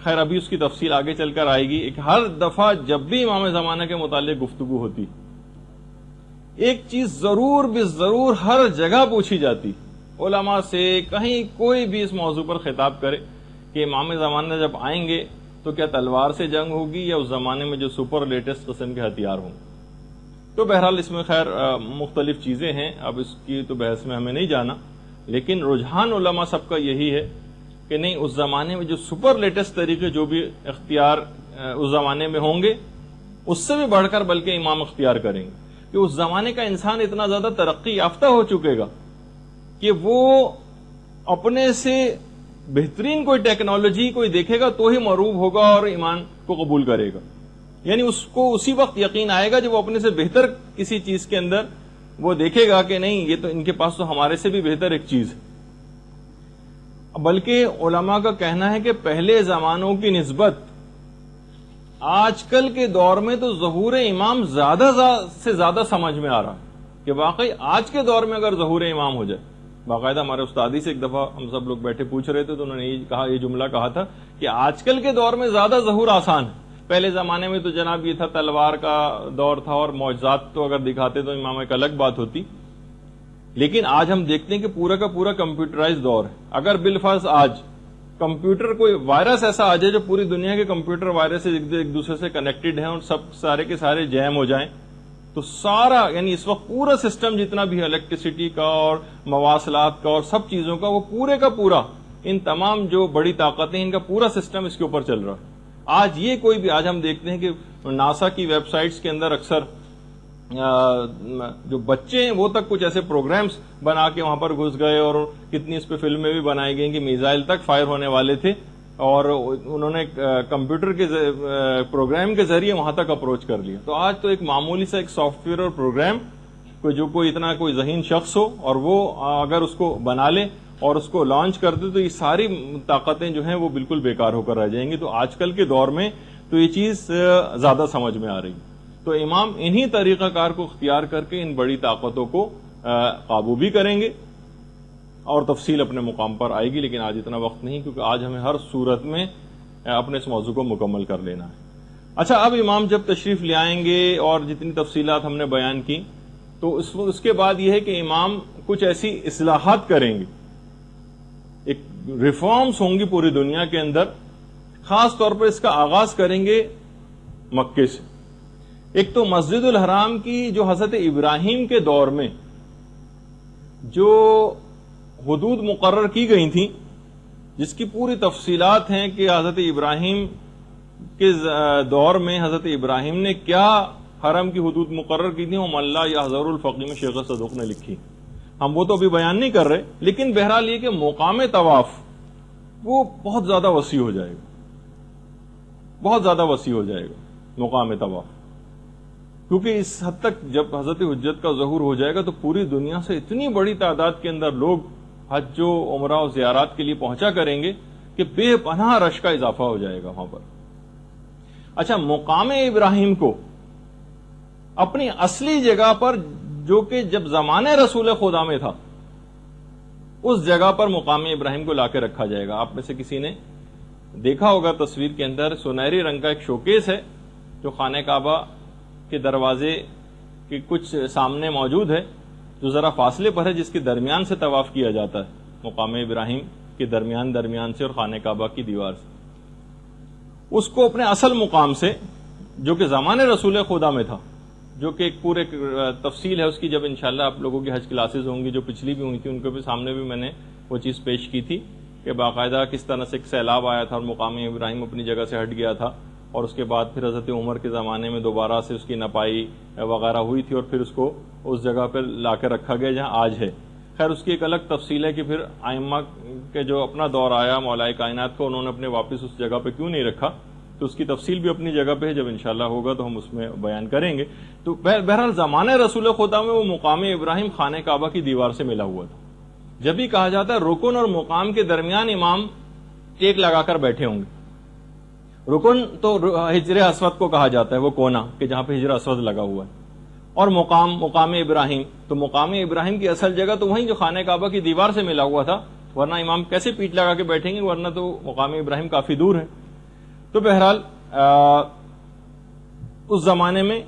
خیر ابھی اس کی تفصیل آگے چل کر آئے گی، ایک ہر دفعہ جب بھی امام زمانہ کے متعلق گفتگو ہوتی ایک چیز ضرور بھی ضرور ہر جگہ پوچھی جاتی علماء سے، کہیں کوئی بھی اس موضوع پر خطاب کرے کہ امام زمانہ جب آئیں گے تو کیا تلوار سے جنگ ہوگی یا اس زمانے میں جو سپر لیٹسٹ قسم کے ہتھیار ہوں۔ تو بہرحال اس میں خیر مختلف چیزیں ہیں، اب اس کی تو بحث میں ہمیں نہیں جانا، لیکن رجحان علماء سب کا یہی ہے کہ نہیں، اس زمانے میں جو سپر لیٹسٹ طریقے جو بھی اختیار اس زمانے میں ہوں گے اس سے بھی بڑھ کر بلکہ امام اختیار کریں گے کہ اس زمانے کا انسان اتنا زیادہ ترقی یافتہ ہو چکے گا کہ وہ اپنے سے بہترین کوئی ٹیکنالوجی کوئی دیکھے گا تو ہی مروب ہوگا اور ایمان کو قبول کرے گا. یعنی اس کو اسی وقت یقین آئے گا جب وہ اپنے سے بہتر کسی چیز کے اندر وہ دیکھے گا کہ نہیں یہ تو ان کے پاس تو ہمارے سے بھی بہتر ایک چیز ہے. بلکہ علماء کا کہنا ہے کہ پہلے زمانوں کی نسبت آج کل کے دور میں تو ظہور امام زیادہ سے زیادہ سمجھ میں آ رہا ہے کہ واقعی آج کے دور میں اگر ظہور امام ہو جائے. باقاعدہ ہمارے استادی سے ایک دفعہ ہم سب لوگ بیٹھے پوچھ رہے تھے تو انہوں نے یہ جملہ کہا تھا کہ آج کل کے دور میں زیادہ ظہور آسان ہے. پہلے زمانے میں تو جناب یہ تھا تلوار کا دور تھا اور معجزات تو اگر دکھاتے تو امام ایک الگ بات ہوتی. لیکن آج ہم دیکھتے ہیں کہ پورا کا پورا کمپیوٹرائز دور ہے. اگر بالفرض آج کمپیوٹر کوئی وائرس ایسا آ جائے جو پوری دنیا کے کمپیوٹر وائرس ایک دوسرے سے کنیکٹڈ ہیں اور سب سارے کے سارے جیم ہو جائیں تو سارا یعنی اس وقت پورا سسٹم جتنا بھی ہے الیکٹریسٹی کا اور مواصلات کا اور سب چیزوں کا وہ پورے کا پورا ان تمام جو بڑی طاقتیں ان کا پورا سسٹم اس کے اوپر چل رہا ہے. آج یہ کوئی بھی آج ہم دیکھتے ہیں کہ ناسا کی ویب سائٹس کے اندر اکثر جو بچے ہیں وہ تک کچھ ایسے پروگرامز بنا کے وہاں پر گھس گئے اور کتنی اس پہ فلمیں بھی بنائی گئی کہ میزائل تک فائر ہونے والے تھے اور انہوں نے کمپیوٹر کے پروگرام کے ذریعے وہاں تک اپروچ کر لیا. تو آج تو ایک معمولی سا ایک سافٹ ویئر اور پروگرام کوئی اتنا کوئی ذہین شخص ہو اور وہ اگر اس کو بنا لے اور اس کو لانچ کر دے تو یہ ساری طاقتیں جو ہیں وہ بالکل بیکار ہو کر رہ جائیں گی. تو آج کل کے دور میں تو یہ چیز زیادہ سمجھ میں آ رہی. تو امام انہی طریقہ کار کو اختیار کر کے ان بڑی طاقتوں کو قابو بھی کریں گے اور تفصیل اپنے مقام پر آئے گی. لیکن آج اتنا وقت نہیں کیونکہ آج ہمیں ہر صورت میں اپنے اس موضوع کو مکمل کر لینا ہے. اچھا اب امام جب تشریف لے آئیں گے اور جتنی تفصیلات ہم نے بیان کی تو اس کے بعد یہ ہے کہ امام کچھ ایسی اصلاحات کریں گے, ایک ریفارمز ہوں گی پوری دنیا کے اندر. خاص طور پر اس کا آغاز کریں گے مکے سے. ایک تو مسجد الحرام کی جو حضرت ابراہیم کے دور میں جو حدود مقرر کی گئی تھیں جس کی پوری تفصیلات ہیں کہ حضرت ابراہیم کے دور میں حضرت ابراہیم نے کیا حرم کی حدود مقرر کی تھیں, وہ ملا یا حضر الفقیم شیخ صدوق نے لکھی. ہم وہ تو ابھی بیان نہیں کر رہے, لیکن بہرحال یہ کہ مقام طواف وہ بہت زیادہ وسیع ہو جائے گا, بہت زیادہ وسیع ہو جائے گا مقام طواف, کیونکہ اس حد تک جب حضرت حجت کا ظہور ہو جائے گا تو پوری دنیا سے اتنی بڑی تعداد کے اندر لوگ حج و عمرہ و زیارات کے لیے پہنچا کریں گے کہ بے پناہ رش کا اضافہ ہو جائے گا وہاں پر. اچھا, مقام ابراہیم کو اپنی اصلی جگہ پر جو کہ جب زمانے رسول خدا میں تھا اس جگہ پر مقام ابراہیم کو لا کے رکھا جائے گا. آپ میں سے کسی نے دیکھا ہوگا تصویر کے اندر سنہری رنگ کا ایک شوکیس ہے جو خانہ کعبہ کے دروازے کے کچھ سامنے موجود ہے, جو ذرا فاصلے پر ہے, جس کے درمیان سے طواف کیا جاتا ہے مقام ابراہیم کے درمیان سے اور خانہ کعبہ کی دیوار سے. اس کو اپنے اصل مقام سے جو کہ زمانے رسول خدا میں تھا, جو کہ ایک پورے تفصیل ہے اس کی, جب انشاءاللہ آپ لوگوں کی حج کلاسز ہوں گی جو پچھلی بھی ہوئی تھی ان کے بھی سامنے بھی میں نے وہ چیز پیش کی تھی کہ باقاعدہ کس طرح سے ایک سیلاب آیا تھا اور مقام ابراہیم اپنی جگہ سے ہٹ گیا تھا اور اس کے بعد پھر حضرت عمر کے زمانے میں دوبارہ سے اس کی نپائی وغیرہ ہوئی تھی اور پھر اس کو اس جگہ پہ لا کے رکھا گیا جہاں آج ہے. خیر اس کی ایک الگ تفصیل ہے کہ پھر ائمہ کے جو اپنا دور آیا مولائے کائنات کو, انہوں نے اپنے واپس اس جگہ پہ کیوں نہیں رکھا, تو اس کی تفصیل بھی اپنی جگہ پہ ہے, جب انشاءاللہ ہوگا تو ہم اس میں بیان کریں گے. تو بہرحال زمانے رسول خدا میں وہ مقام ابراہیم خانہ کعبہ کی دیوار سے ملا ہوا تھا. جب بھی کہا جاتا ہے رکن اور مقام کے درمیان امام ٹیک لگا کر بیٹھے ہوں گے. رکن تو حجر اسود کو کہا جاتا ہے, وہ کونا کہ جہاں پہ حجر اسود لگا ہوا ہے, اور مقام ابراہیم, تو مقام ابراہیم کی اصل جگہ تو وہیں جو خانہ کعبہ کی دیوار سے ملا ہوا تھا, ورنہ امام کیسے پیٹ لگا کے بیٹھیں گے, ورنہ تو مقام ابراہیم کافی دور ہے. تو بہرحال اس زمانے میں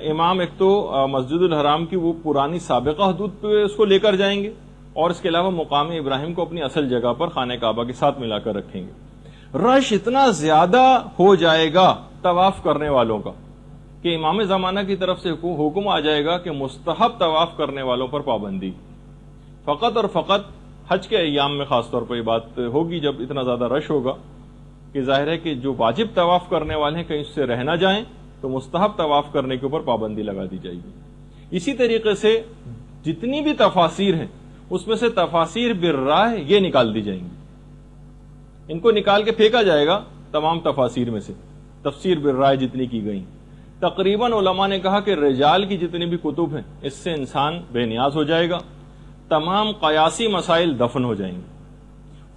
امام ایک تو مسجد الحرام کی وہ پرانی سابقہ حدود پہ اس کو لے کر جائیں گے اور اس کے علاوہ مقام ابراہیم کو اپنی اصل جگہ پر خانہ کعبہ کے ساتھ ملا کر رکھیں گے. رش اتنا زیادہ ہو جائے گا طواف کرنے والوں کا کہ امام زمانہ کی طرف سے حکم آ جائے گا کہ مستحب طواف کرنے والوں پر پابندی, فقط اور فقط حج کے ایام میں خاص طور پر یہ بات ہوگی جب اتنا زیادہ رش ہوگا کہ ظاہر ہے کہ جو واجب طواف کرنے والے ہیں کہیں اس سے رہ نہ جائیں تو مستحب طواف کرنے کے اوپر پابندی لگا دی جائے گی۔ اسی طریقے سے جتنی بھی تفاسیر ہیں اس میں سے تفاسیر بالرائے یہ نکال دی جائیں گی، ان کو نکال کے پھینکا جائے گا تمام تفاسیر میں سے، تفسیر بالرائے جتنی کی گئی۔ تقریباً علماء نے کہا کہ رجال کی جتنی بھی کتب ہیں اس سے انسان بے نیاز ہو جائے گا، تمام قیاسی مسائل دفن ہو جائیں گے،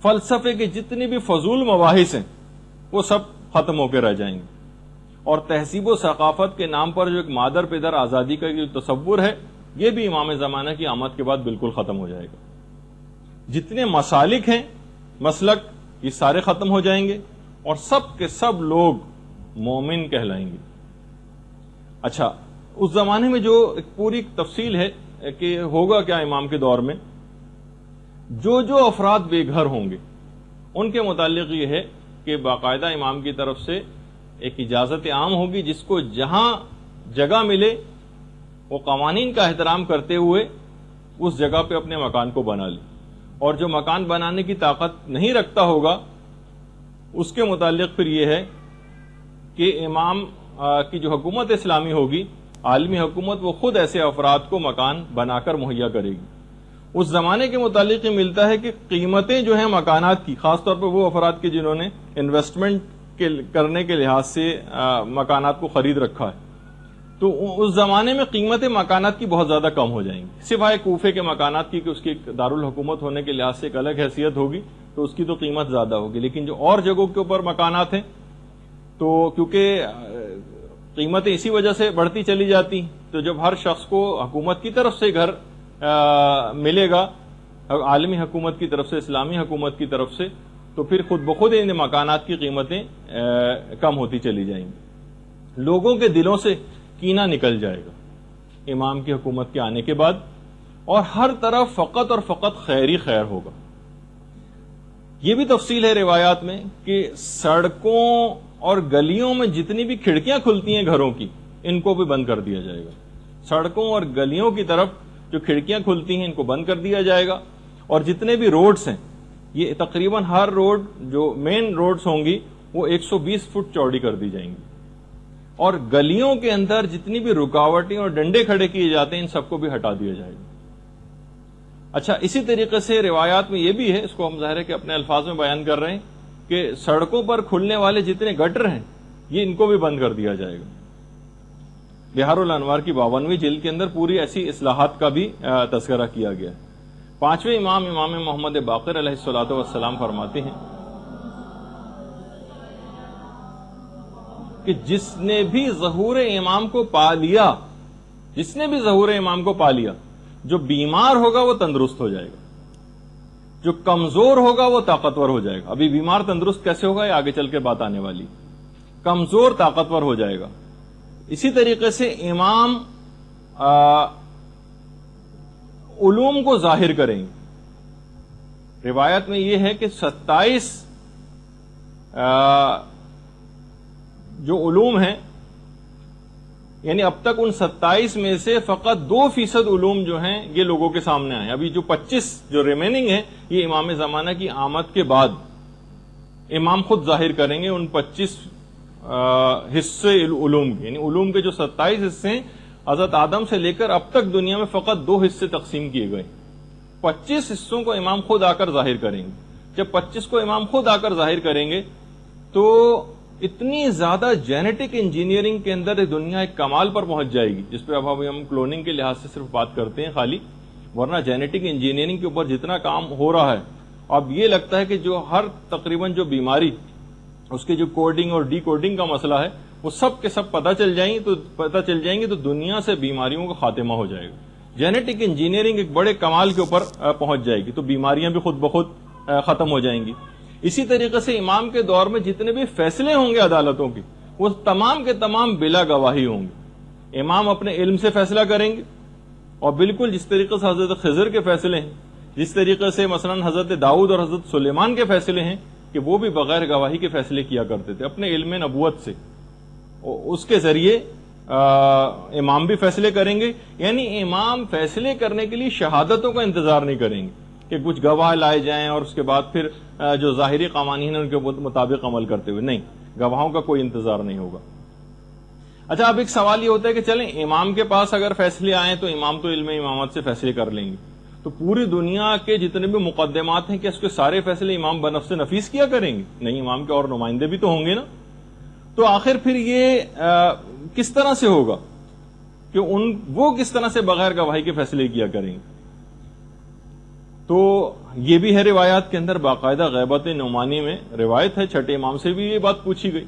فلسفے کے جتنی بھی فضول مباحث ہیں وہ سب ختم ہو کے رہ جائیں گے، اور تہذیب و ثقافت کے نام پر جو ایک مادر پدر آزادی کا جو تصور ہے یہ بھی امام زمانہ کی آمد کے بعد بالکل ختم ہو جائے گا۔ جتنے مسالک ہیں مسلک یہ سارے ختم ہو جائیں گے اور سب کے سب لوگ مومن کہلائیں گے۔ اچھا، اس زمانے میں جو ایک پوری تفصیل ہے کہ ہوگا کیا امام کے دور میں، جو افراد بے گھر ہوں گے ان کے متعلق یہ ہے کہ باقاعدہ امام کی طرف سے ایک اجازت عام ہوگی، جس کو جہاں جگہ ملے وہ قوانین کا احترام کرتے ہوئے اس جگہ پہ اپنے مکان کو بنا لے، اور جو مکان بنانے کی طاقت نہیں رکھتا ہوگا اس کے متعلق پھر یہ ہے کہ امام کی جو حکومت اسلامی ہوگی، عالمی حکومت، وہ خود ایسے افراد کو مکان بنا کر مہیا کرے گی۔ اس زمانے کے متعلق یہ ملتا ہے کہ قیمتیں جو ہیں مکانات کی، خاص طور پر وہ افراد کی جنہوں نے انویسٹمنٹ کرنے کے لحاظ سے مکانات کو خرید رکھا ہے، تو اس زمانے میں قیمتیں مکانات کی بہت زیادہ کم ہو جائیں گی، سوائے کوفے کے مکانات کی کہ اس کی دارالحکومت ہونے کے لحاظ سے ایک الگ حیثیت ہوگی تو اس کی تو قیمت زیادہ ہوگی، لیکن جو اور جگہوں کے اوپر مکانات ہیں تو کیونکہ قیمتیں اسی وجہ سے بڑھتی چلی جاتی، تو جب ہر شخص کو حکومت کی طرف سے گھر ملے گا، عالمی حکومت کی طرف سے، اسلامی حکومت کی طرف سے، تو پھر خود بخود ان مکانات کی قیمتیں کم ہوتی چلی جائیں گی۔ لوگوں کے دلوں سے کینہ نکل جائے گا امام کی حکومت کے آنے کے بعد، اور ہر طرف فقط اور فقط خیر ہی خیر ہوگا۔ یہ بھی تفصیل ہے روایات میں کہ سڑکوں اور گلیوں میں جتنی بھی کھڑکیاں کھلتی ہیں گھروں کی ان کو بھی بند کر دیا جائے گا، سڑکوں اور گلیوں کی طرف جو کھڑکیاں کھلتی ہیں ان کو بند کر دیا جائے گا، اور جتنے بھی روڈز ہیں یہ تقریباً ہر روڈ جو مین روڈز ہوں گی وہ 120 فٹ چوڑی کر دی جائیں گی، اور گلیوں کے اندر جتنی بھی رکاوٹیں اور ڈنڈے کھڑے کیے جاتے ہیں ان سب کو بھی ہٹا دیا جائے گا۔ اچھا، اسی طریقے سے روایات میں یہ بھی ہے، اس کو ہم ظاہر ہے کہ اپنے الفاظ میں بیان کر رہے ہیں، کہ سڑکوں پر کھلنے والے جتنے گٹر ہیں یہ ان کو بھی بند کر دیا جائے گا۔ بہار الانوار کی 52ویں جلد کے اندر پوری ایسی اصلاحات کا بھی تذکرہ کیا گیا ہے۔ پانچویں امام محمد باقر علیہ الصلوۃ والسلام فرماتے ہیں کہ جس نے بھی ظہور امام کو پا لیا، جس نے بھی ظہور امام کو پا لیا، جو بیمار ہوگا وہ تندرست ہو جائے گا، جو کمزور ہوگا وہ طاقتور ہو جائے گا۔ ابھی بیمار تندرست کیسے ہوگا یہ آگے چل کے بات آنے والی، کمزور طاقتور ہو جائے گا۔ اسی طریقے سے امام علوم کو ظاہر کریں گے۔ روایت میں یہ ہے کہ 27 جو علوم ہیں، یعنی اب تک ان 27 میں سے فقط 2% علوم جو ہیں یہ لوگوں کے سامنے آئے، ابھی جو 25 جو ریمیننگ ہیں یہ امام زمانہ کی آمد کے بعد امام خود ظاہر کریں گے ان 25 حصے علوم کے، یعنی علوم کے جو 27 حصے ہیں حضرت آدم سے لے کر اب تک دنیا میں فقط 2 حصے تقسیم کیے گئے، 25 حصوں کو امام خود آ کر ظاہر کریں گے۔ جب 25 کو امام خود آ کر ظاہر کریں گے تو اتنی زیادہ جینیٹک انجینئرنگ کے اندر دنیا ایک کمال پر پہنچ جائے گی، جس پہ اب ہم کلوننگ کے لحاظ سے صرف بات کرتے ہیں خالی، ورنہ جینیٹک انجینئرنگ کے اوپر جتنا کام ہو رہا ہے اب یہ لگتا ہے کہ جو ہر تقریباً جو بیماری اس کے جو کوڈنگ اور ڈی کوڈنگ کا مسئلہ ہے وہ سب کے سب پتہ چل جائیں گے تو دنیا سے بیماریوں کا خاتمہ ہو جائے گا۔ جینیٹک انجینئرنگ ایک بڑے کمال کے اوپر پہنچ جائے گی تو بیماریاں بھی خود بخود ختم ہو جائیں گی۔ اسی طریقے سے امام کے دور میں جتنے بھی فیصلے ہوں گے عدالتوں کے وہ تمام کے تمام بلا گواہی ہوں گے۔ امام اپنے علم سے فیصلہ کریں گے، اور بالکل جس طریقے سے حضرت خضر کے فیصلے ہیں، جس طریقے سے مثلا حضرت داؤد اور حضرت سلیمان کے فیصلے ہیں کہ وہ بھی بغیر گواہی کے فیصلے کیا کرتے تھے اپنے علم نبوت سے، اس کے ذریعے امام بھی فیصلے کریں گے۔ یعنی امام فیصلے کرنے کے لیے شہادتوں کا انتظار نہیں کریں گے کہ کچھ گواہ لائے جائیں اور اس کے بعد پھر جو ظاہری قوانین ہیں ان کے مطابق عمل کرتے ہوئے، نہیں، گواہوں کا کوئی انتظار نہیں ہوگا۔ اچھا اب ایک سوال یہ ہوتا ہے کہ چلیں امام کے پاس اگر فیصلے آئیں تو امام تو علم امامت سے فیصلے کر لیں گے، تو پوری دنیا کے جتنے بھی مقدمات ہیں کہ اس کے سارے فیصلے امام بنفس نفیس کیا کریں گے؟ نہیں، امام کے اور نمائندے بھی تو ہوں گے نا. تو آخر پھر یہ کس طرح سے ہوگا کہ وہ کس طرح سے بغیر گواہی کے فیصلے کیا کریں گے؟ تو یہ بھی ہے روایات کے اندر باقاعدہ غیبت نعمانی میں روایت ہے، چھٹے امام سے بھی یہ بات پوچھی گئی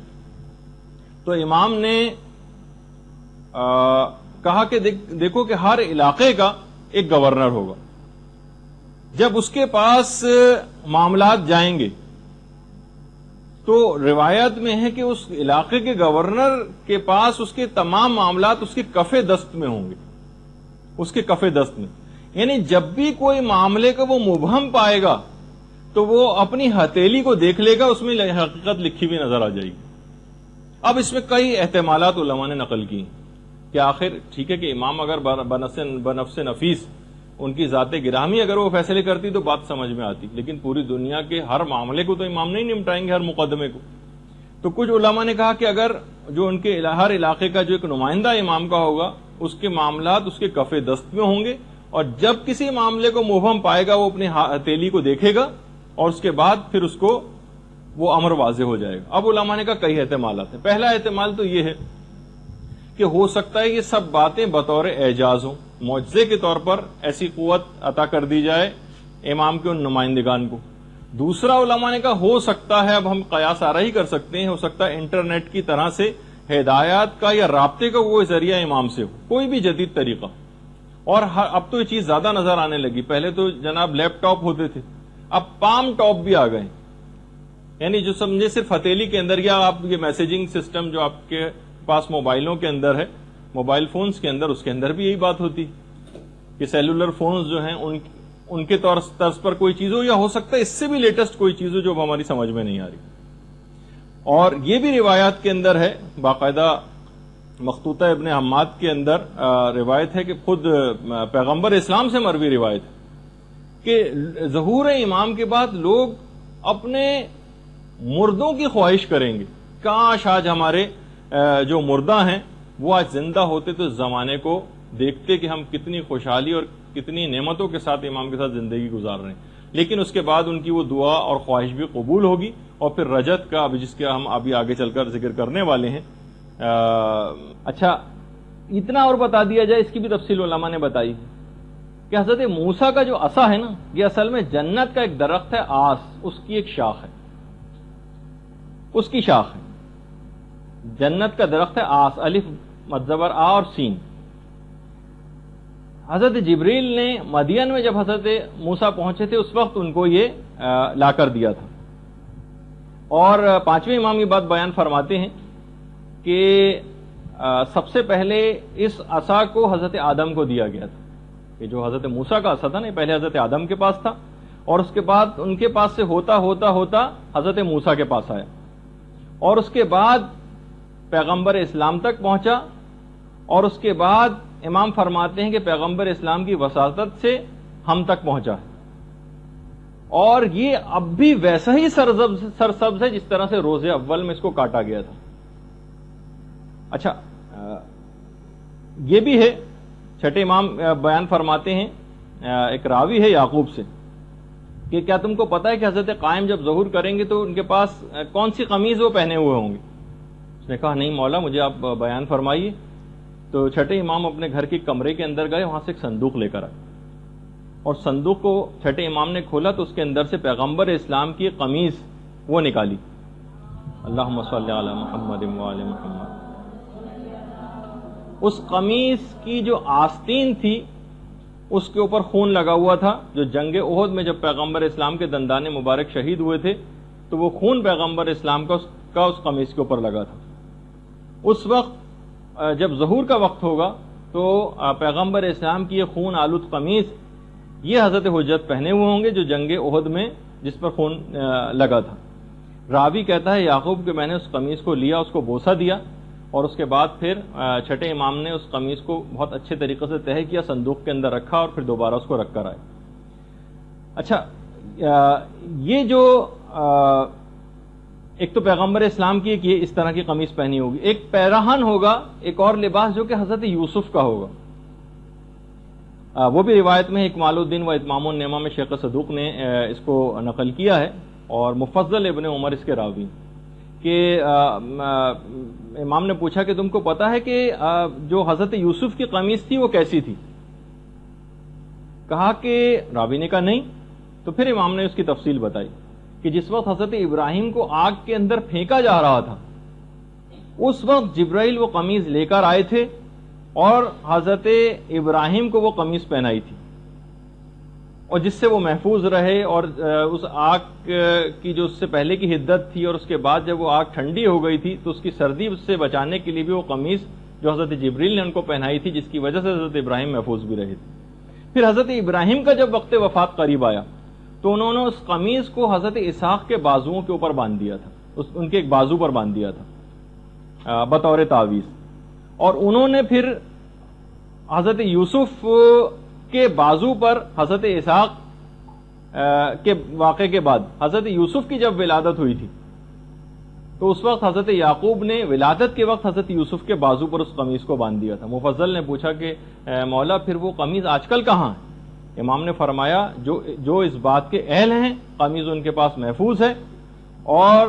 تو امام نے کہا کہ دیکھو کہ ہر علاقے کا ایک گورنر ہوگا، جب اس کے پاس معاملات جائیں گے تو روایت میں ہے کہ اس علاقے کے گورنر کے پاس اس کے تمام معاملات اس کے کف دست میں ہوں گے، اس کے کف دست میں، یعنی جب بھی کوئی معاملے کو وہ مبہم پائے گا تو وہ اپنی ہتھیلی کو دیکھ لے گا، اس میں حقیقت لکھی ہوئی نظر آ جائے گی. اب اس میں کئی احتمالات علماء نے نقل کی کہ آخر ٹھیک ہے کہ امام اگر بنفس نفیس ان کی ذات گرامی اگر وہ فیصلے کرتی تو بات سمجھ میں آتی، لیکن پوری دنیا کے ہر معاملے کو تو امام نہیں نمٹائیں گے، ہر مقدمے کو. تو کچھ علماء نے کہا کہ اگر جو ان کے ہر علاقے کا جو ایک نمائندہ امام کا ہوگا اس کے معاملات اس کے کف دست میں ہوں گے، اور جب کسی معاملے کو مبہم پائے گا وہ اپنی ہتھیلی کو دیکھے گا اور اس کے بعد پھر اس کو وہ امر واضح ہو جائے گا. اب علماء نے کہا کئی احتمالات ہیں. پہلا احتمال تو یہ ہے کہ ہو سکتا ہے یہ سب باتیں بطور اعجاز ہوں، معجزے کے طور پر ایسی قوت عطا کر دی جائے امام کے ان نمائندگان کو. دوسرا علماء نے کہا ہو سکتا ہے، اب ہم قیاس آرا ہی کر سکتے ہیں، ہو سکتا ہے انٹرنیٹ کی طرح سے ہدایات کا یا رابطے کا وہ ذریعہ امام سے ہو، کوئی بھی جدید طریقہ. اور اب تو یہ چیز زیادہ نظر آنے لگی، پہلے تو جناب لیپ ٹاپ ہوتے تھے، اب پام ٹاپ بھی آ گئے، یعنی جو سمجھے صرف ہتھیلی کے اندر، یا آپ یہ میسیجنگ سسٹم جو آپ کے پاس موبائلوں کے اندر ہے، موبائل فونز کے اندر، اس کے اندر بھی یہی بات ہوتی کہ سیلولر فونز جو ہیں ان کے طرز پر کوئی چیز ہو، یا ہو سکتا ہے اس سے بھی لیٹسٹ کوئی چیز ہو جو ہماری سمجھ میں نہیں آ رہی. اور یہ بھی روایات کے اندر ہے، باقاعدہ مخطوطہ ابن حماد کے اندر روایت ہے کہ خود پیغمبر اسلام سے مروی روایت ہے کہ ظہور امام کے بعد لوگ اپنے مردوں کی خواہش کریں گے، کاش آج ہمارے جو مردہ ہیں وہ آج زندہ ہوتے تو اس زمانے کو دیکھتے کہ ہم کتنی خوشحالی اور کتنی نعمتوں کے ساتھ امام کے ساتھ زندگی گزار رہے ہیں. لیکن اس کے بعد ان کی وہ دعا اور خواہش بھی قبول ہوگی، اور پھر رجت کا جس کا ہم ابھی آگے چل کر ذکر کرنے والے ہیں. اچھا اتنا اور بتا دیا جائے، اس کی بھی تفصیل علماء نے بتائی کہ حضرت موسیٰ کا جو عصا ہے نا، یہ اصل میں جنت کا ایک درخت ہے، آس، اس کی ایک شاخ ہے، اس کی شاخ ہے، جنت کا درخت ہے آس، الف مدزبر آ اور سین. حضرت جبریل نے مدین میں جب حضرت موسیٰ پہنچے تھے اس وقت ان کو یہ لا کر دیا تھا. اور پانچویں امام یہ بات بیان فرماتے ہیں کہ سب سے پہلے اس عصا کو حضرت آدم کو دیا گیا تھا، کہ جو حضرت موسیٰ کا عصا تھا نا پہلے حضرت آدم کے پاس تھا، اور اس کے بعد ان کے پاس سے ہوتا ہوتا ہوتا حضرت موسیٰ کے پاس آیا، اور اس کے بعد پیغمبر اسلام تک پہنچا، اور اس کے بعد امام فرماتے ہیں کہ پیغمبر اسلام کی وساطت سے ہم تک پہنچا ہے، اور یہ اب بھی ویسا ہی سرسبز ہے جس طرح سے روز اول میں اس کو کاٹا گیا تھا. اچھا یہ بھی ہے، چھٹے امام بیان فرماتے ہیں، ایک راوی ہے یعقوب سے، کہ کیا تم کو پتا ہے کہ حضرت قائم جب ظہور کریں گے تو ان کے پاس کون سی قمیض وہ پہنے ہوئے ہوں گے؟ اس نے کہا نہیں مولا مجھے آپ بیان فرمائیے. تو چھٹے امام اپنے گھر کے کمرے کے اندر گئے، وہاں سے ایک صندوق لے کر آئے، اور صندوق کو چھٹے امام نے کھولا تو اس کے اندر سے پیغمبر اسلام کی قمیض وہ نکالی. اللہم صلی علی محمد وآل محمد. اس قمیض کی جو آستین تھی اس کے اوپر خون لگا ہوا تھا، جو جنگ احد میں جب پیغمبر اسلام کے دندان مبارک شہید ہوئے تھے تو وہ خون پیغمبر اسلام کا اس قمیض کے اوپر لگا تھا. اس وقت جب ظہور کا وقت ہوگا تو پیغمبر اسلام کی یہ خون آلود قمیض یہ حضرت حجت پہنے ہوئے ہوں گے جو جنگ احد میں جس پر خون لگا تھا. راوی کہتا ہے یعقوب کہ میں نے اس قمیض کو لیا، اس کو بوسہ دیا، اور اس کے بعد پھر چھٹے امام نے اس قمیض کو بہت اچھے طریقے سے تہہ کیا، صندوق کے اندر رکھا، اور پھر دوبارہ اس کو رکھ کر آئے. اچھا یہ جو ایک تو پیغمبر اسلام کی ایک یہ اس طرح کی قمیص پہنی ہوگی، ایک پیراہن ہوگا، ایک اور لباس جو کہ حضرت یوسف کا ہوگا. وہ بھی روایت میں اکمال الدین و اتمام النعمہ میں شیخ صدوق نے اس کو نقل کیا ہے، اور مفضل ابن عمر اس کے راوی، کہ امام نے پوچھا کہ تم کو پتا ہے کہ جو حضرت یوسف کی قمیص تھی وہ کیسی تھی؟ کہا کہ راوی نے کہا نہیں. تو پھر امام نے اس کی تفصیل بتائی کہ جس وقت حضرت ابراہیم کو آگ کے اندر پھینکا جا رہا تھا اس وقت جبرائیل وہ قمیض لے کر آئے تھے اور حضرت ابراہیم کو وہ قمیض پہنائی تھی، اور جس سے وہ محفوظ رہے. اور اس آگ کی جو اس سے پہلے کی حدت تھی اور اس کے بعد جب وہ آگ ٹھنڈی ہو گئی تھی تو اس کی سردی سے بچانے کے لیے بھی وہ قمیض جو حضرت جبریل نے ان کو پہنائی تھی، جس کی وجہ سے حضرت ابراہیم محفوظ بھی رہے تھے. پھر حضرت ابراہیم کا جب وقت وفات قریب آیا تو انہوں نے اس قمیض کو حضرت اسحاق کے بازوؤں کے اوپر باندھ دیا تھا، ان کے ایک بازو پر باندھ دیا تھا بطور تعویذ. اور انہوں نے پھر حضرت یوسف کے بازو پر حضرت اسحاق کے واقعے کے بعد حضرت یوسف کی جب ولادت ہوئی تھی تو اس وقت حضرت یعقوب نے ولادت کے وقت حضرت یوسف کے بازو پر اس قمیض کو باندھ دیا تھا. مفضل نے پوچھا کہ مولا پھر وہ قمیض آج کل کہاں ہے؟ امام نے فرمایا جو اس بات کے اہل ہیں قمیض ان کے پاس محفوظ ہے، اور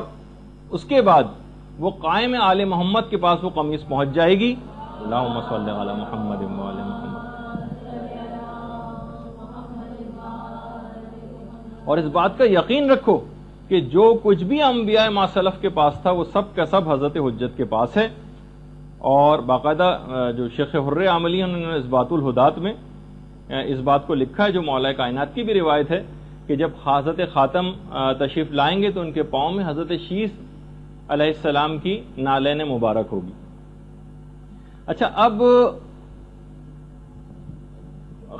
اس کے بعد وہ قائم آل محمد کے پاس وہ قمیض پہنچ جائے گی. اللہم صلی علی محمد و آل محمد. اور اس بات کا یقین رکھو کہ جو کچھ بھی انبیاء ما سلف کے پاس تھا وہ سب کا سب حضرت حجت کے پاس ہے. اور باقاعدہ جو شیخ حر عاملی ہیں انہوں نے اثبات الہدات میں اس بات کو لکھا ہے، جو مولا کائنات کی بھی روایت ہے کہ جب حضرت خاتم تشریف لائیں گے تو ان کے پاؤں میں حضرت شیس علیہ السلام کی نالین مبارک ہوگی. اچھا، اب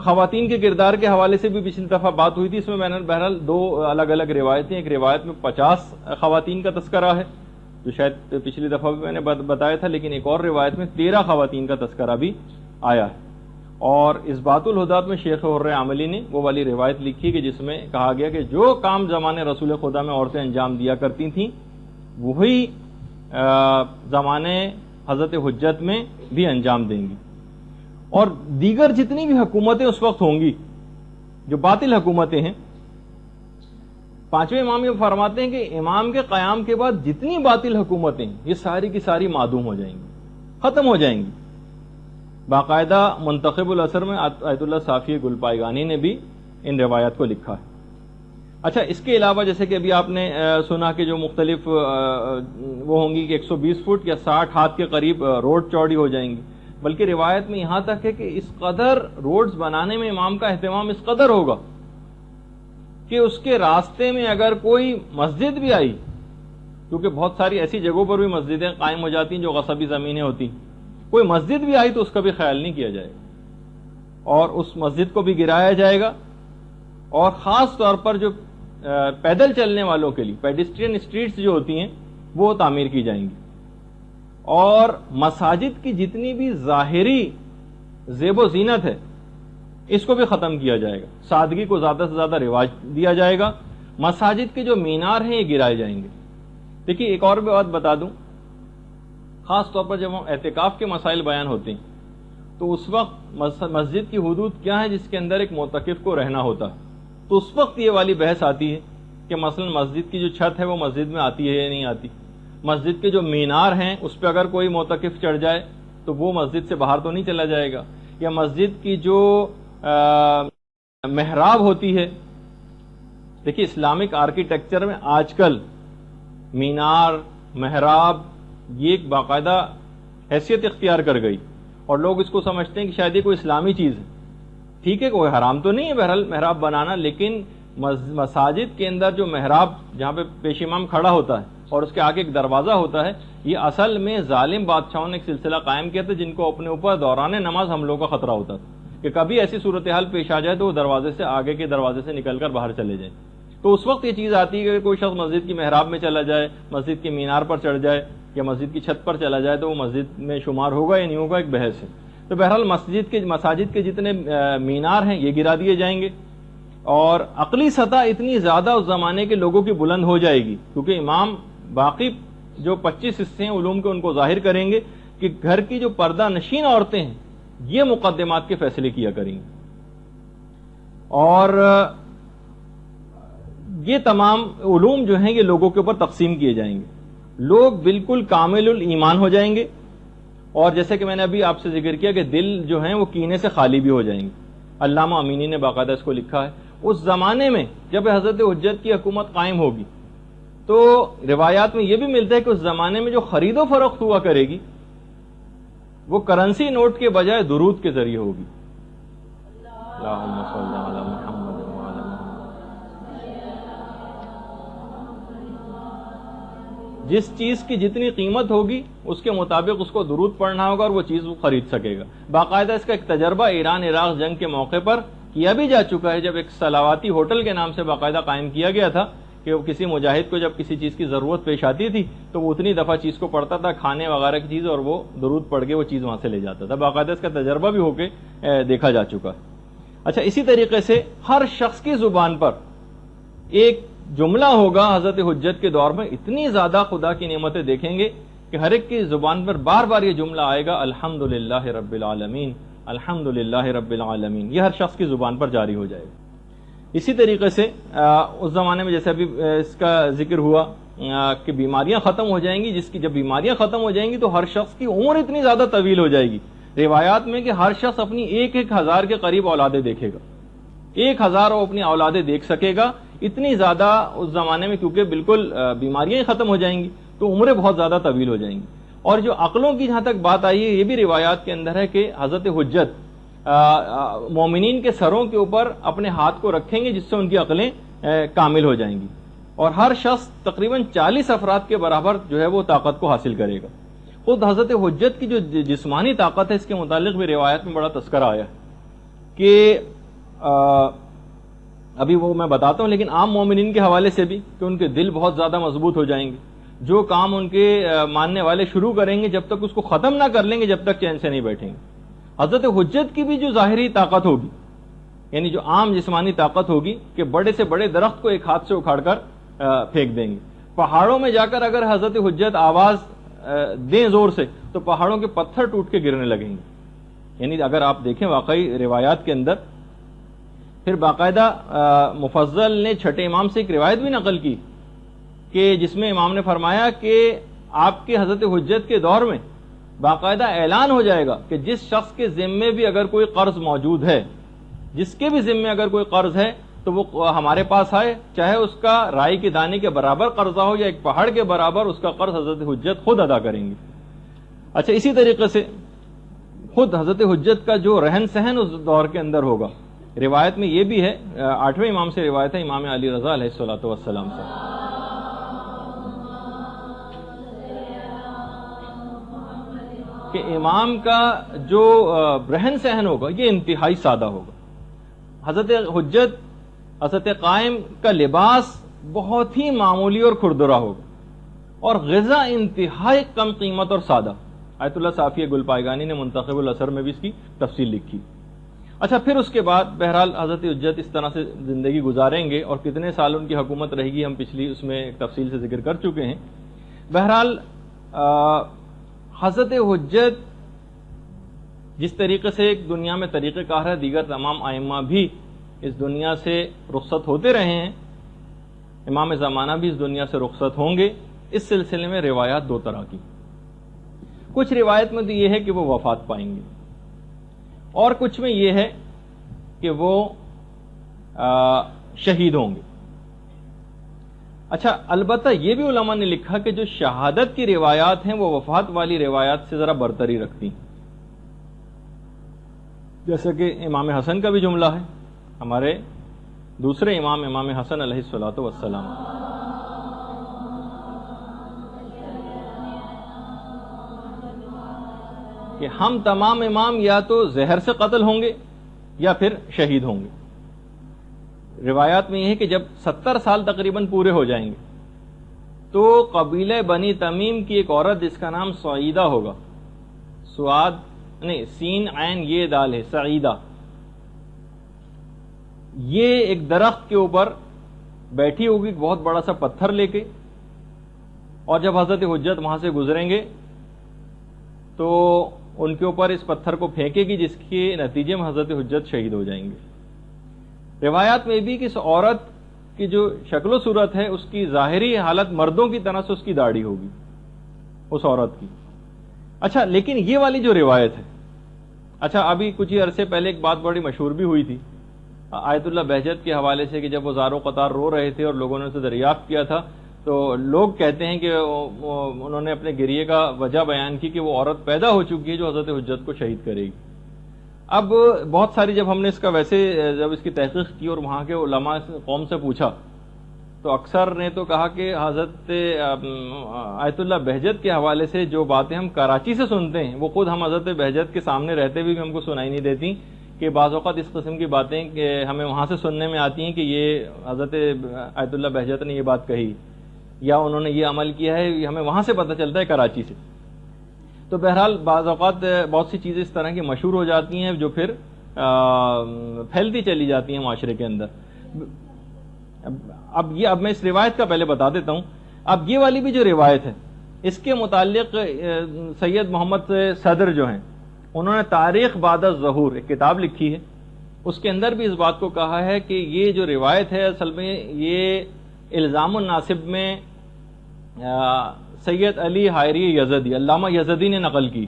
خواتین کے کردار کے حوالے سے بھی پچھلی دفعہ بات ہوئی تھی. اس میں نے بہرحال دو الگ الگ روایتیں، ایک روایت میں 50 خواتین کا تذکرہ ہے جو شاید پچھلی دفعہ بھی میں نے بتایا تھا، لیکن ایک اور روایت میں 13 خواتین کا تذکرہ بھی آیا ہے. اور اس بات الہدات میں شیخ حر عاملی نے وہ والی روایت لکھی کہ جس میں کہا گیا کہ جو کام زمانے رسول خدا میں عورتیں انجام دیا کرتی تھیں وہی زمانے حضرت حجت میں بھی انجام دیں گی. اور دیگر جتنی بھی حکومتیں اس وقت ہوں گی جو باطل حکومتیں ہیں، پانچویں امام یہ فرماتے ہیں کہ امام کے قیام کے بعد جتنی باطل حکومتیں یہ ساری کی ساری معدوم ہو جائیں گی، ختم ہو جائیں گی. باقاعدہ منتخب الاثر میں آیت اللہ صافی گلپائگانی نے بھی ان روایات کو لکھا ہے. اچھا، اس کے علاوہ جیسے کہ ابھی آپ نے سنا کہ جو مختلف وہ ہوں گی کہ 120 فٹ یا 60 ہاتھ کے قریب روڈ چوڑی ہو جائیں گی، بلکہ روایت میں یہاں تک ہے کہ اس قدر روڈز بنانے میں امام کا اہتمام اس قدر ہوگا کہ اس کے راستے میں اگر کوئی مسجد بھی آئی، کیونکہ بہت ساری ایسی جگہوں پر بھی مسجدیں قائم ہو جاتی ہیں جو غصبی زمینیں ہوتی ہیں، کوئی مسجد بھی آئی تو اس کا بھی خیال نہیں کیا جائے گا اور اس مسجد کو بھی گرایا جائے گا. اور خاص طور پر جو پیدل چلنے والوں کے لیے پیڈسٹرین اسٹریٹس جو ہوتی ہیں وہ تعمیر کی جائیں گی. اور مساجد کی جتنی بھی ظاہری زیب و زینت ہے اس کو بھی ختم کیا جائے گا، سادگی کو زیادہ سے زیادہ رواج دیا جائے گا. مساجد کے جو مینار ہیں یہ گرائے جائیں گے. دیکھیے ایک اور بھی بات بتا دوں، خاص طور پر جب ہم اعتکاف کے مسائل بیان ہوتے ہیں تو اس وقت مسجد کی حدود کیا ہے جس کے اندر ایک معتکف کو رہنا ہوتا ہے، تو اس وقت یہ والی بحث آتی ہے کہ مثلا مسجد کی جو چھت ہے وہ مسجد میں آتی ہے یا نہیں آتی. مسجد کے جو مینار ہیں اس پہ اگر کوئی معتکف چڑھ جائے تو وہ مسجد سے باہر تو نہیں چلا جائے گا. یا مسجد کی جو محراب ہوتی ہے، دیکھیے اسلامک آرکیٹیکچر میں آج کل مینار، محراب یہ ایک باقاعدہ حیثیت اختیار کر گئی اور لوگ اس کو سمجھتے ہیں کہ شاید یہ کوئی اسلامی چیز ہے. ٹھیک ہے، کوئی حرام تو نہیں ہے بہرحال محراب بنانا، لیکن مساجد کے اندر جو محراب جہاں پہ پیش امام کھڑا ہوتا ہے اور اس کے آگے ایک دروازہ ہوتا ہے، یہ اصل میں ظالم بادشاہوں نے ایک سلسلہ قائم کیا تھا جن کو اپنے اوپر دوران نماز حملوں کا خطرہ ہوتا تھا کہ کبھی ایسی صورتحال پیش آ جائے تو وہ دروازے سے آگے کے دروازے سے نکل کر باہر چلے جائیں. تو اس وقت یہ چیز آتی ہے کہ کوئی شخص مسجد کی محراب میں چلا جائے، مسجد کے مینار پر چڑھ جائے یا مسجد کی چھت پر چلا جائے تو وہ مسجد میں شمار ہوگا یا نہیں ہوگا، ایک بحث ہے. تو بہرحال مساجد کے جتنے مینار ہیں یہ گرا دیے جائیں گے. اور عقلی سطح اتنی زیادہ اس زمانے کے لوگوں کی بلند ہو جائے گی کیونکہ امام باقی جو 25 حصے ہیں علوم کے ان کو ظاہر کریں گے کہ گھر کی جو پردہ نشین عورتیں ہیں یہ مقدمات کے فیصلے کیا کریں گی، اور یہ تمام علوم جو ہیں یہ لوگوں کے اوپر تقسیم کیے جائیں گے، لوگ بالکل کامل الایمان ہو جائیں گے، اور جیسے کہ میں نے ابھی آپ سے ذکر کیا کہ دل جو ہیں وہ کینے سے خالی بھی ہو جائیں گے۔ علامہ امینی نے باقاعدہ اس کو لکھا ہے۔ اس زمانے میں جب حضرت حجت کی حکومت قائم ہوگی تو روایات میں یہ بھی ملتا ہے کہ اس زمانے میں جو خرید و فروخت ہوا کرے گی وہ کرنسی نوٹ کے بجائے درود کے ذریعے ہوگی۔ اللہم صل علی محمد وعلی محمد۔ جس چیز کی جتنی قیمت ہوگی اس کے مطابق اس کو درود پڑھنا ہوگا اور وہ چیز وہ خرید سکے گا۔ باقاعدہ اس کا ایک تجربہ ایران عراق جنگ کے موقع پر کیا بھی جا چکا ہے، جب ایک صلواتی ہوٹل کے نام سے باقاعدہ قائم کیا گیا تھا کہ وہ کسی مجاہد کو جب کسی چیز کی ضرورت پیش آتی تھی تو وہ اتنی دفعہ چیز کو پڑھتا تھا، کھانے وغیرہ کی چیز، اور وہ درود پڑھ کے وہ چیز وہاں سے لے جاتا تھا۔ باقاعدہ اس کا تجربہ بھی ہو کے دیکھا جا چکا ہے۔ اچھا، اسی طریقے سے ہر شخص کی زبان پر ایک جملہ ہوگا حضرت حجت کے دور میں، اتنی زیادہ خدا کی نعمتیں دیکھیں گے کہ ہر ایک کی زبان پر بار بار یہ جملہ آئے گا، الحمدللہ رب العالمین، الحمدللہ رب العالمین، یہ ہر شخص کی زبان پر جاری ہو جائے گا۔ اسی طریقے سے اس زمانے میں جیسے ابھی اس کا ذکر ہوا کہ بیماریاں ختم ہو جائیں گی، جس کی جب بیماریاں ختم ہو جائیں گی تو ہر شخص کی عمر اتنی زیادہ طویل ہو جائے گی، روایات میں کہ ہر شخص اپنی 1,000 کے قریب اولادیں دیکھے گا، 1,000 وہ اپنی اولادیں دیکھ سکے گا، اتنی زیادہ اس زمانے میں، کیونکہ بالکل بیماریاں ہی ختم ہو جائیں گی تو عمریں بہت زیادہ طویل ہو جائیں گی۔ اور جو عقلوں کی جہاں تک بات آئی ہے، یہ بھی روایات کے اندر ہے کہ حضرت حجت مومنین کے سروں کے اوپر اپنے ہاتھ کو رکھیں گے جس سے ان کی عقلیں کامل ہو جائیں گی، اور ہر شخص تقریباً 40 افراد کے برابر جو ہے وہ طاقت کو حاصل کرے گا۔ خود حضرت حجت کی جو جسمانی طاقت ہے اس کے متعلق بھی روایت میں بڑا تذکرہ آیا ہے کہ ابھی وہ میں بتاتا ہوں، لیکن عام مومنین کے حوالے سے بھی کہ ان کے دل بہت زیادہ مضبوط ہو جائیں گے، جو کام ان کے ماننے والے شروع کریں گے جب تک اس کو ختم نہ کر لیں گے جب تک چین سے نہیں بیٹھیں گے۔ حضرت حجت کی بھی جو ظاہری طاقت ہوگی، یعنی جو عام جسمانی طاقت ہوگی کہ بڑے سے بڑے درخت کو ایک ہاتھ سے اکھاڑ کر پھینک دیں گے، پہاڑوں میں جا کر اگر حضرت حجت آواز دیں زور سے تو پہاڑوں کے پتھر ٹوٹ کے گرنے لگیں گے۔ یعنی اگر آپ دیکھیں واقعی روایات کے اندر، پھر باقاعدہ مفضل نے چھٹے امام سے ایک روایت بھی نقل کی کہ جس میں امام نے فرمایا کہ آپ کے حضرت حجت کے دور میں باقاعدہ اعلان ہو جائے گا کہ جس شخص کے ذمے بھی اگر کوئی قرض موجود ہے، جس کے بھی ذمے اگر کوئی قرض ہے تو وہ ہمارے پاس آئے، چاہے اس کا رائی کے دانے کے برابر قرضہ ہو یا ایک پہاڑ کے برابر، اس کا قرض حضرت حجت خود ادا کریں گے۔ اچھا، اسی طریقے سے خود حضرت حجت کا جو رہن سہن اس دور کے اندر ہوگا، روایت میں یہ بھی ہے، 8ویں امام سے روایت ہے، امام علی رضا علیہ الصلوۃ والسلام سے، کہ امام کا جو رہن سہن ہوگا یہ انتہائی سادہ ہوگا۔ حضرت حجت، حضرت قائم کا لباس بہت ہی معمولی اور کھردرا ہوگا، اور غذا انتہائی کم قیمت اور سادہ۔ آیت اللہ صافی گل پائیگانی نے منتخب الاثر میں بھی اس کی تفصیل لکھی۔ اچھا، پھر اس کے بعد بہرحال حضرت حجت اس طرح سے زندگی گزاریں گے، اور کتنے سال ان کی حکومت رہے گی ہم پچھلی اس میں تفصیل سے ذکر کر چکے ہیں۔ بہرحال حضرت حجت جس طریقے سے ایک دنیا میں طریقہ کار ہے، دیگر تمام ائمہ بھی اس دنیا سے رخصت ہوتے رہے ہیں، امام زمانہ بھی اس دنیا سے رخصت ہوں گے۔ اس سلسلے میں روایات دو طرح کی، کچھ روایت میں تو یہ ہے کہ وہ وفات پائیں گے، اور کچھ میں یہ ہے کہ وہ شہید ہوں گے۔ اچھا، البتہ یہ بھی علماء نے لکھا کہ جو شہادت کی روایات ہیں وہ وفات والی روایات سے ذرا برتری رکھتی ہیں، جیسا کہ امام حسن کا بھی جملہ ہے، ہمارے دوسرے امام حسن علیہ الصلوۃ والسلام، کہ ہم تمام امام یا تو زہر سے قتل ہوں گے یا پھر شہید ہوں گے۔ روایات میں یہ ہے کہ جب 70 سال تقریباً پورے ہو جائیں گے تو قبیلہ بنی تمیم کی ایک عورت جس کا نام سعیدہ ہوگا، سین عین یہ دال ہے، سعیدہ، یہ ایک درخت کے اوپر بیٹھی ہوگی بہت بڑا سا پتھر لے کے، اور جب حضرت حجت وہاں سے گزریں گے تو ان کے اوپر اس پتھر کو پھینکے گی، جس کے نتیجے میں حضرت حجت شہید ہو جائیں گے۔ روایات میں بھی کہ اس عورت کی جو شکل و صورت ہے اس کی ظاہری حالت مردوں کی طرح سے اس کی داڑھی ہوگی اس عورت کی۔ اچھا، لیکن یہ والی جو روایت ہے، اچھا ابھی کچھ ہی عرصے پہلے ایک بات بڑی مشہور بھی ہوئی تھی آیت اللہ بہجت کے حوالے سے، کہ جب وہ زارو قطار رو رہے تھے اور لوگوں نے اسے دریافت کیا تھا تو لوگ کہتے ہیں کہ انہوں نے اپنے گریے کا وجہ بیان کی کہ وہ عورت پیدا ہو چکی ہے جو حضرت حجت کو شہید کرے گی۔ اب بہت ساری جب ہم نے اس کا ویسے جب اس کی تحقیق کی اور وہاں کے علماء قوم سے پوچھا تو اکثر نے تو کہا کہ حضرت آیت اللہ بہجت کے حوالے سے جو باتیں ہم کراچی سے سنتے ہیں وہ خود ہم حضرت بہجت کے سامنے رہتے بھی ہم کو سنائی نہیں دیتی، کہ بعض اوقات اس قسم کی باتیں کہ ہمیں وہاں سے سننے میں آتی ہیں کہ یہ حضرت آیت اللہ بہجت نے یہ بات کہی یا انہوں نے یہ عمل کیا ہے، یہ ہمیں وہاں سے پتہ چلتا ہے کراچی سے۔ تو بہرحال بعض اوقات بہت سی چیزیں اس طرح کی مشہور ہو جاتی ہیں جو پھر پھیلتی چلی جاتی ہیں معاشرے کے اندر۔ اب میں اس روایت کا پہلے بتا دیتا ہوں۔ اب یہ والی بھی جو روایت ہے اس کے متعلق سید محمد صدر جو ہیں انہوں نے تاریخ بعد الظہور ایک کتاب لکھی ہے، اس کے اندر بھی اس بات کو کہا ہے کہ یہ جو روایت ہے اصل میں یہ الزام الناصب میں سید علی حائری یزدی علامہ یزدی نے نقل کی،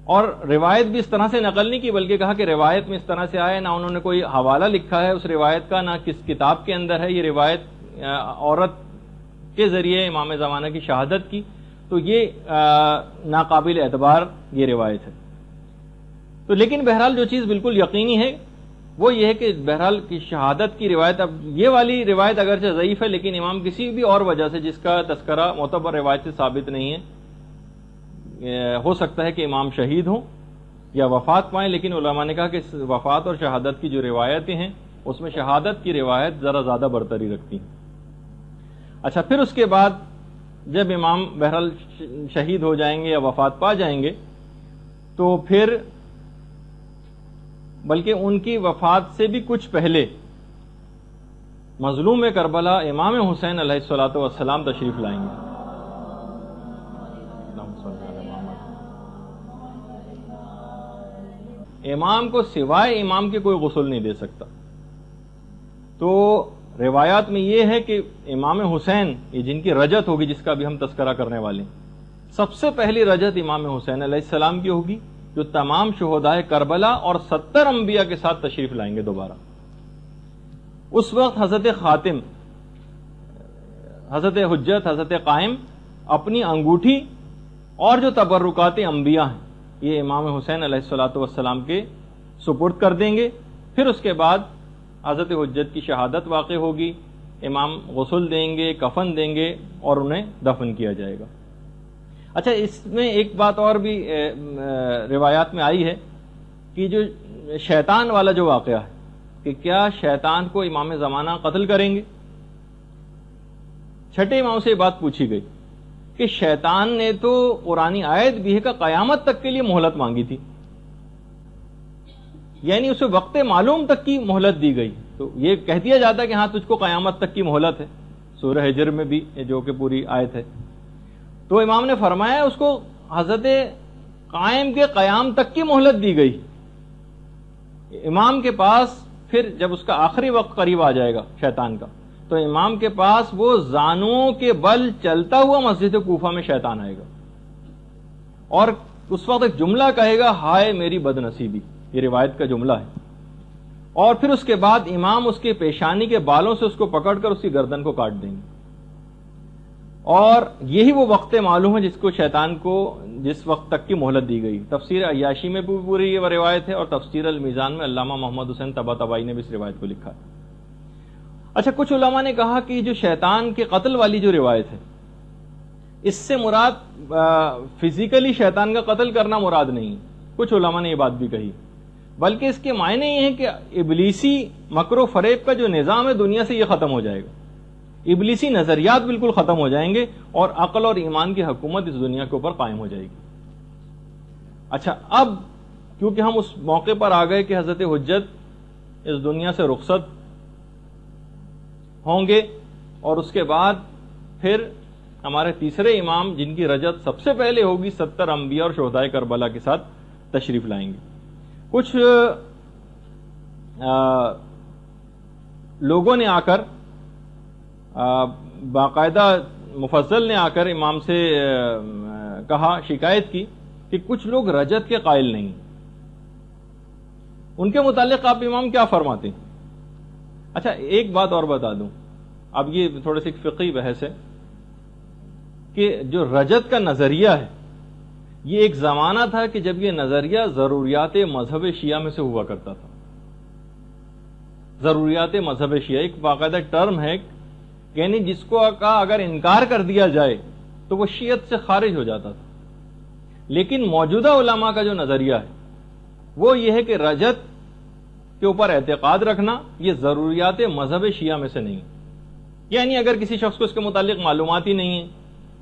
اور روایت بھی اس طرح سے نقل نہیں کی بلکہ کہا کہ روایت میں اس طرح سے آئے، نہ انہوں نے کوئی حوالہ لکھا ہے اس روایت کا، نہ کس کتاب کے اندر ہے یہ روایت عورت کے ذریعے امام زمانہ کی شہادت کی، تو یہ ناقابل اعتبار یہ روایت ہے۔ تو لیکن بہرحال جو چیز بالکل یقینی ہے وہ یہ ہے کہ بہرحال کی شہادت کی روایت، اب یہ والی روایت اگرچہ ضعیف ہے لیکن امام کسی بھی اور وجہ سے جس کا تذکرہ معتبر روایت سے ثابت نہیں ہے، ہو سکتا ہے کہ امام شہید ہوں یا وفات پائیں، لیکن علماء نے کہا کہ وفات اور شہادت کی جو روایتیں ہیں اس میں شہادت کی روایت ذرا زیادہ برتری رکھتی ہیں۔ اچھا، پھر اس کے بعد جب امام بہرحال شہید ہو جائیں گے یا وفات پا جائیں گے تو پھر بلکہ ان کی وفات سے بھی کچھ پہلے مظلوم کربلا امام حسین علیہ الصلوۃ والسلام تشریف لائیں گے۔ امام کو سوائے امام کے کوئی غسل نہیں دے سکتا۔ تو روایات میں یہ ہے کہ امام حسین یہ جن کی رجت ہوگی جس کا بھی ہم تذکرہ کرنے والے ہیں، سب سے پہلی رجت امام حسین علیہ السلام کی ہوگی جو تمام شہدائے کربلا اور 70 انبیاء کے ساتھ تشریف لائیں گے دوبارہ۔ اس وقت حضرت خاتم، حضرت حجت، حضرت قائم اپنی انگوٹھی اور جو تبرکات انبیاء ہیں یہ امام حسین علیہ الصلوۃ والسلام کے سپرد کر دیں گے۔ پھر اس کے بعد حضرت حجت کی شہادت واقع ہوگی، امام غسل دیں گے، کفن دیں گے اور انہیں دفن کیا جائے گا۔ اچھا، اس میں ایک بات اور بھی روایات میں آئی ہے کہ جو شیطان والا جو واقعہ ہے کہ کیا شیطان کو امام زمانہ قتل کریں گے؟ چھٹے امام سے یہ بات پوچھی گئی کہ شیطان نے تو قرآنی آیت بھی ہے کہ قیامت تک کے لیے مہلت مانگی تھی، یعنی اسے وقت معلوم تک کی مہلت دی گئی، تو یہ کہہ دیا جاتا ہے کہ ہاں تجھ کو قیامت تک کی مہلت ہے، سورہ ہجر میں بھی جو کہ پوری آیت ہے۔ تو امام نے فرمایا اس کو حضرت قائم کے قیام تک کی مہلت دی گئی، امام کے پاس پھر جب اس کا آخری وقت قریب آ جائے گا شیطان کا تو امام کے پاس وہ زانوں کے بل چلتا ہوا مسجد کوفہ میں شیطان آئے گا اور اس وقت ایک جملہ کہے گا، ہائے میری بد نصیبی، یہ روایت کا جملہ ہے، اور پھر اس کے بعد امام اس کے پیشانی کے بالوں سے اس کو پکڑ کر اس کی گردن کو کاٹ دیں گے، اور یہی وہ وقت معلوم ہے جس کو شیطان کو جس وقت تک کی مہلت دی گئی۔ تفسیر عیاشی میں بھی پوری یہ روایت ہے اور تفسیر المیزان میں علامہ محمد حسین طباطبائی نے بھی اس روایت کو لکھا ہے۔ اچھا، کچھ علماء نے کہا کہ جو شیطان کے قتل والی جو روایت ہے اس سے مراد فزیکلی شیطان کا قتل کرنا مراد نہیں، کچھ علماء نے یہ بات بھی کہی، بلکہ اس کے معنی یہ ہیں کہ ابلیسی مکر و فریب کا جو نظام ہے دنیا سے یہ ختم ہو جائے گا، ابلیسی نظریات بالکل ختم ہو جائیں گے اور عقل اور ایمان کی حکومت اس دنیا کے اوپر قائم ہو جائے گی۔ اچھا، اب کیونکہ ہم اس موقع پر آ گئے کہ حضرت حجت اس دنیا سے رخصت ہوں گے اور اس کے بعد پھر ہمارے تیسرے امام جن کی رجت سب سے پہلے ہوگی 70 انبیاء اور شہدائے کربلا کے ساتھ تشریف لائیں گے. کچھ لوگوں نے آ کر باقاعدہ مفضل نے آ کر امام سے کہا، شکایت کی کہ کچھ لوگ رجت کے قائل نہیں. ان کے متعلق آپ امام کیا فرماتے ہیں؟ اچھا ایک بات اور بتا دوں، اب یہ تھوڑے سی فقہی بحث ہے کہ جو رجت کا نظریہ ہے یہ ایک زمانہ تھا کہ جب یہ نظریہ ضروریات مذہب شیعہ میں سے ہوا کرتا تھا. ضروریات مذہب شیعہ ایک باقاعدہ ٹرم ہے، یعنی جس کو کا اگر انکار کر دیا جائے تو وہ شیعت سے خارج ہو جاتا تھا. لیکن موجودہ علماء کا جو نظریہ ہے وہ یہ ہے کہ رجت کے اوپر اعتقاد رکھنا یہ ضروریات مذہب شیعہ میں سے نہیں. یعنی اگر کسی شخص کو اس کے متعلق معلومات ہی نہیں ہے،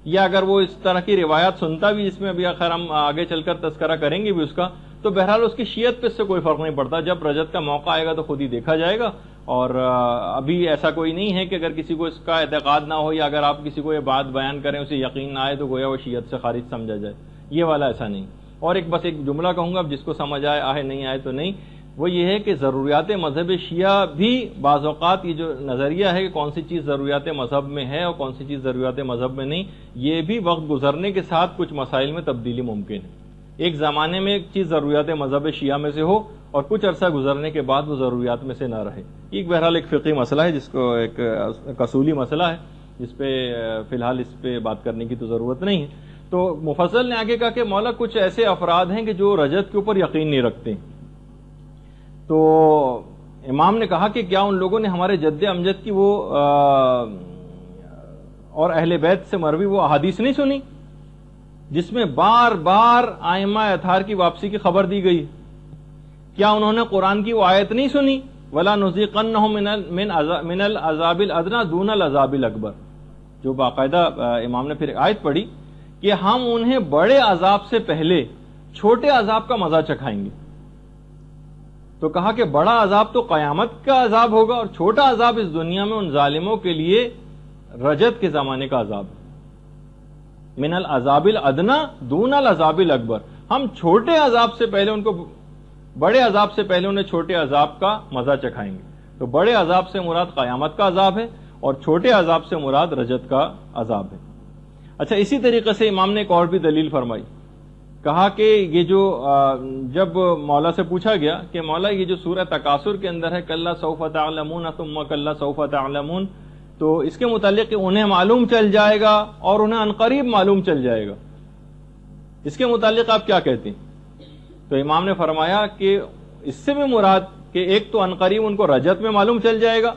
یا اگر وہ اس طرح کی روایات سنتا بھی، جس میں ابھی آخر ہم آگے چل کر تذکرہ کریں گے بھی اس کا، تو بہرحال اس کی شیعت پہ اس سے کوئی فرق نہیں پڑتا. جب رجت کا موقع آئے گا تو خود ہی دیکھا جائے گا. اور ابھی ایسا کوئی نہیں ہے کہ اگر کسی کو اس کا اعتقاد نہ ہو یا اگر آپ کسی کو یہ بات بیان کریں اسے یقین نہ آئے تو گویا وہ شیعت سے خارج سمجھا جائے. یہ والا ایسا نہیں. اور بس ایک جملہ کہوں گا، اب جس کو سمجھ آئے نہیں آئے تو نہیں، وہ یہ ہے کہ ضروریات مذہب شیعہ بھی بعض اوقات یہ جو نظریہ ہے کہ کون سی چیز ضروریات مذہب میں ہے اور کون سی چیز ضروریات مذہب میں نہیں، یہ بھی وقت گزرنے کے ساتھ کچھ مسائل میں تبدیلی ممکن ہے. ایک زمانے میں ایک چیز ضروریات مذہب شیعہ میں سے ہو اور کچھ عرصہ گزرنے کے بعد وہ ضروریات میں سے نہ رہے. یہ بہرحال ایک فقہی مسئلہ ہے، جس کو ایک اصولی مسئلہ ہے، جس پہ فی الحال اس پہ بات کرنے کی تو ضرورت نہیں ہے. تو مفصل نے آگے کہا کہ مولا کچھ ایسے افراد ہیں کہ جو رجت کے اوپر یقین نہیں رکھتے. تو امام نے کہا کہ کیا ان لوگوں نے ہمارے جد امجد کی وہ اور اہل بیت سے مروی وہ احادیث نہیں سنی جس میں بار بار ائمہ اطہار کی واپسی کی خبر دی گئی؟ کیا انہوں نے قرآن کی وہ آیت نہیں سنی، وَلَا نُذِيقَنَّهُم مِّنَ الْعَذَابِ الْأَدْنَىٰ دُونَ الْعَذَابِ الْأَكْبَرِ، جو باقاعدہ امام نے پھر آیت پڑھی کہ ہم انہیں بڑے عذاب سے پہلے چھوٹے عذاب کا مزہ چکھائیں گے. تو کہا کہ بڑا عذاب تو قیامت کا عذاب ہوگا اور چھوٹا عذاب اس دنیا میں ان ظالموں کے لیے رجت کے زمانے کا عذاب ہے. من العذاب الادنی دون العذاب الاکبر، ہم چھوٹے عذاب سے پہلے ان کو بڑے عذاب سے پہلے انہیں چھوٹے عذاب کا مزہ چکھائیں گے. تو بڑے عذاب سے مراد قیامت کا عذاب ہے اور چھوٹے عذاب سے مراد رجت کا عذاب ہے. اچھا اسی طریقے سے امام نے ایک اور بھی دلیل فرمائی. کہا کہ یہ جو جب مولا سے پوچھا گیا کہ مولا یہ جو سورہ تکاثر کے اندر ہے کلا سوف تعلمون ثم کلا سوف تعلمون، تو اس کے متعلق انہیں معلوم چل جائے گا اور انہیں عنقریب معلوم چل جائے گا، اس کے متعلق آپ کیا کہتے ہیں؟ تو امام نے فرمایا کہ اس سے بھی مراد کہ ایک تو عنقریب ان کو رجت میں معلوم چل جائے گا،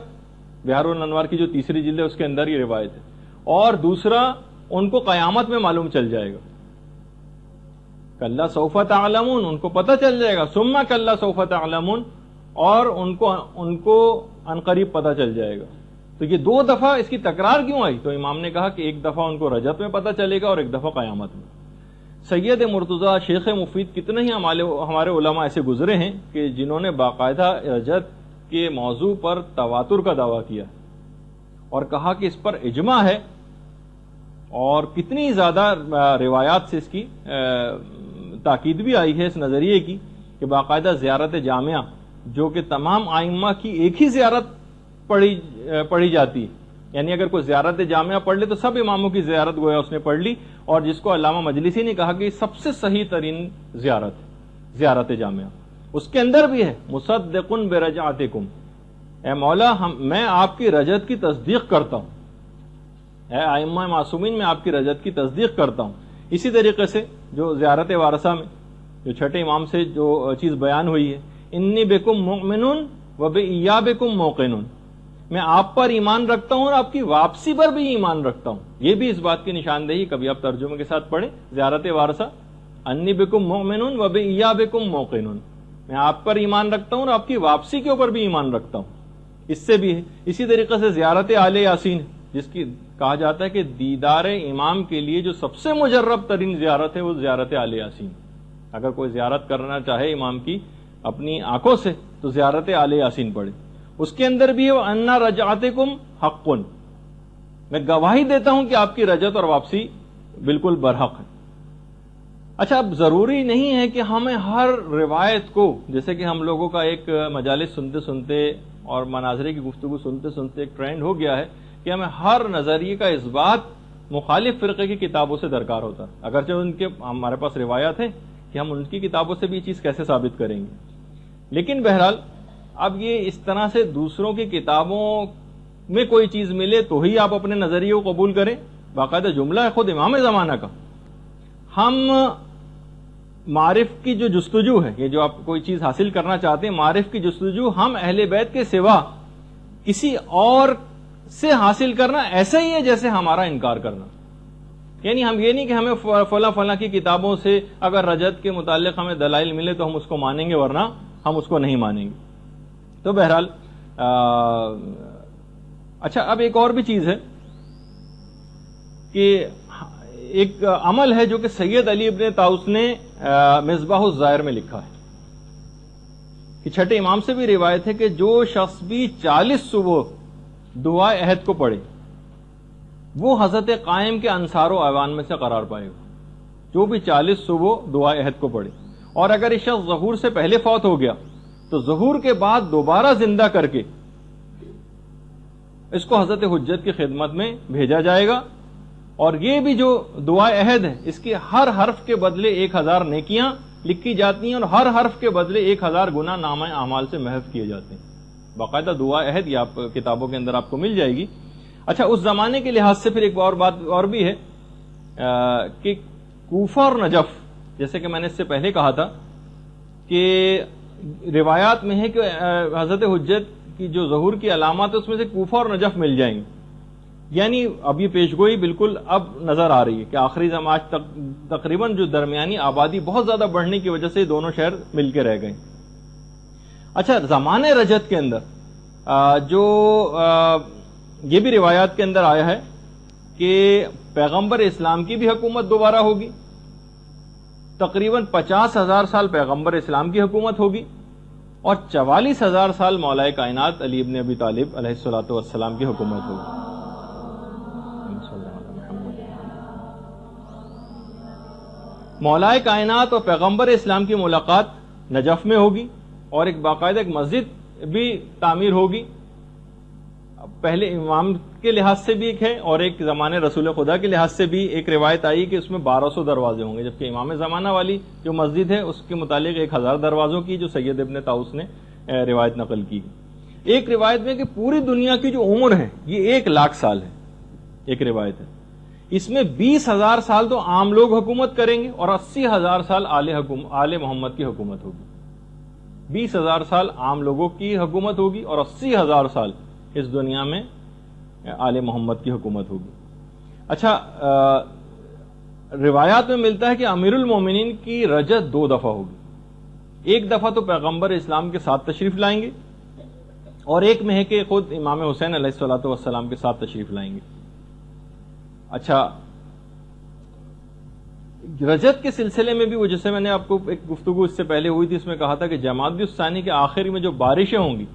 بہار الانوار کی جو تیسری جلد ہے اس کے اندر یہ روایت ہے، اور دوسرا ان کو قیامت میں معلوم چل جائے گا. کلا سوف تعلمون ان کو پتہ چل جائے گا، ثم کلا سوف تعلمون اور ان کو عنقریب پتہ چل جائے گا. تو یہ دو دفعہ اس کی تکرار کیوں آئی؟ تو امام نے کہا کہ ایک دفعہ ان کو رجت میں پتہ چلے گا اور ایک دفعہ قیامت میں. سید مرتضیٰ شیخ مفید کتنے ہی ہمارے علماء ایسے گزرے ہیں کہ جنہوں نے باقاعدہ رجت کے موضوع پر تواتر کا دعویٰ کیا اور کہا کہ اس پر اجماع ہے، اور کتنی زیادہ روایات سے اس کی تاکید بھی آئی ہے اس نظریے کی کہ باقاعدہ زیارت جامعہ جو کہ تمام ائمہ کی ایک ہی زیارت پڑھی جاتی ہے، یعنی اگر کوئی زیارت جامعہ پڑھ لے تو سب اماموں کی زیارت گویا اس نے پڑھ لی، اور جس کو علامہ مجلسی نے کہا کہ سب سے صحیح ترین زیارت ہے زیارت جامعہ. اس کے اندر بھی ہے مصدقن برجعتکم، اے مولا میں آپ کی رجت کی تصدیق کرتا ہوں، اے ائمہ معصومین میں آپ کی رجت کی تصدیق کرتا ہوں. اسی طریقے سے جو زیارت وارثہ میں جو چھٹے امام سے جو چیز بیان ہوئی ہے، انی بکم مؤمن و بایابکم موقن، میں آپ پر ایمان رکھتا ہوں اور آپ کی واپسی پر بھی ایمان رکھتا ہوں. یہ بھی اس بات کی نشاندہی، کبھی آپ ترجمے کے ساتھ پڑھیں زیارت وارثہ، انی بکم مؤمن و بایابکم موقن، میں آپ پر ایمان رکھتا ہوں اور آپ کی واپسی کے اوپر بھی ایمان رکھتا ہوں. اس سے بھی ہے. اسی طریقے سے زیارت آل یاسین جس کی کہا جاتا ہے کہ دیدار امام کے لیے جو سب سے مجرب ترین زیارت ہے وہ زیارت آل یاسین. اگر کوئی زیارت کرنا چاہے امام کی اپنی آنکھوں سے تو زیارت آل یاسین پڑھے. اس کے اندر بھی ہے انا رجعتکم حق، میں گواہی دیتا ہوں کہ آپ کی رجعت اور واپسی بالکل برحق ہے۔ اچھا، اب ضروری نہیں ہے کہ ہمیں ہر روایت کو، جیسے کہ ہم لوگوں کا ایک مجالس سنتے سنتے اور مناظرے کی گفتگو سنتے سنتے ایک ٹرینڈ ہو گیا ہے کہ ہمیں ہر نظریے کا اس بات مخالف فرقے کی کتابوں سے درکار ہوتا ہے، اگرچہ ان کے ہمارے پاس روایات ہیں کہ ہم ان کی کتابوں سے بھی یہ چیز کیسے ثابت کریں گے، لیکن بہرحال اب یہ اس طرح سے دوسروں کی کتابوں میں کوئی چیز ملے تو ہی آپ اپنے نظریے کو قبول کریں، باقاعدہ جملہ ہے خود امام زمانہ کا۔ ہم معرف کی جو جستجو ہے، یہ جو آپ کوئی چیز حاصل کرنا چاہتے ہیں، معرف کی جستجو ہم اہل بیت کے سوا کسی اور سے حاصل کرنا ایسا ہی ہے جیسے ہمارا انکار کرنا۔ یعنی ہم یہ نہیں کہ ہمیں فلاں فلاں کی کتابوں سے اگر رجعت کے متعلق ہمیں دلائل ملے تو ہم اس کو مانیں گے، ورنہ ہم اس کو نہیں مانیں گے۔ تو بہرحال اچھا، اب ایک اور بھی چیز ہے کہ ایک عمل ہے جو کہ سید علی ابن طاؤس نے مصباح الزائر میں لکھا ہے کہ چھٹے امام سے بھی روایت ہے کہ جو شخص بھی 40 صبح دعائے عہد کو پڑھے وہ حضرت قائم کے انصار و اعوان میں سے قرار پائے گا۔ جو بھی 40 صبح دعائے عہد کو پڑھے، اور اگر یہ شخص ظہور سے پہلے فوت ہو گیا تو ظہور کے بعد دوبارہ زندہ کر کے اس کو حضرت حجت کی خدمت میں بھیجا جائے گا، اور یہ بھی جو دعائے عہد ہے اس کے ہر حرف کے بدلے 1000 نیکیاں لکھی جاتی ہیں، اور ہر حرف کے بدلے 1000 گناہ نامہ اعمال سے محو کیے جاتے ہیں۔ باقاعدہ دعائے عہد یہ آپ کتابوں کے اندر آپ کو مل جائے گی۔ اچھا، اس زمانے کے لحاظ سے پھر ایک اور بات اور بھی ہے کہ کوفہ اور نجف، جیسے کہ میں نے اس سے پہلے کہا تھا کہ روایات میں ہے کہ حضرت حجت کی جو ظہور کی علامات ہے اس میں سے کوفہ اور نجف مل جائیں گے۔ یعنی اب یہ پیشگوئی بالکل اب نظر آ رہی ہے کہ آخری زمان تقریباً جو درمیانی آبادی بہت زیادہ بڑھنے کی وجہ سے دونوں شہر مل کے رہ گئے۔ اچھا، زمانے رجعت کے اندر جو یہ بھی روایات کے اندر آیا ہے کہ پیغمبر اسلام کی بھی حکومت دوبارہ ہوگی، تقریباً 50,000 سال پیغمبر اسلام کی حکومت ہوگی، اور 44,000 سال مولا کائنات علی ابن ابی طالب علیہ الصلوۃ والسلام کی حکومت ہوگی۔ مولا کائنات اور پیغمبر اسلام کی ملاقات نجف میں ہوگی، اور ایک باقاعدہ ایک مسجد بھی تعمیر ہوگی۔ پہلے امام کے لحاظ سے بھی ایک ہے، اور ایک زمانے رسول خدا کے لحاظ سے بھی ایک روایت آئی کہ اس میں 1200 دروازے ہوں گے، جبکہ امام زمانہ والی جو مسجد ہے اس کے متعلق 1000 دروازوں کی جو سید ابن طاؤس نے روایت نقل کی۔ ایک روایت میں کہ پوری دنیا کی جو عمر ہے یہ 1,00,000 سال ہے، ایک روایت ہے، اس میں 20,000 سال تو عام لوگ حکومت کریں گے، اور 80,000 سال آل محمد کی حکومت ہوگی۔ 20,000 سال عام لوگوں کی حکومت ہوگی، اور 80,000 سال اس دنیا میں آل محمد کی حکومت ہوگی۔ اچھا، روایات میں ملتا ہے کہ امیر المومنین کی رجعت 2 دفعہ ہوگی، ایک دفعہ تو پیغمبر اسلام کے ساتھ تشریف لائیں گے، اور ایک میں ہے کہ خود امام حسین علیہ الصلوۃ والسلام کے ساتھ تشریف لائیں گے۔ اچھا، رجعت کے سلسلے میں بھی وہ، جیسے میں نے آپ کو ایک گفتگو اس سے پہلے ہوئی تھی، اس میں کہا تھا کہ جمادی الثانی کے آخر میں جو بارشیں ہوں گی،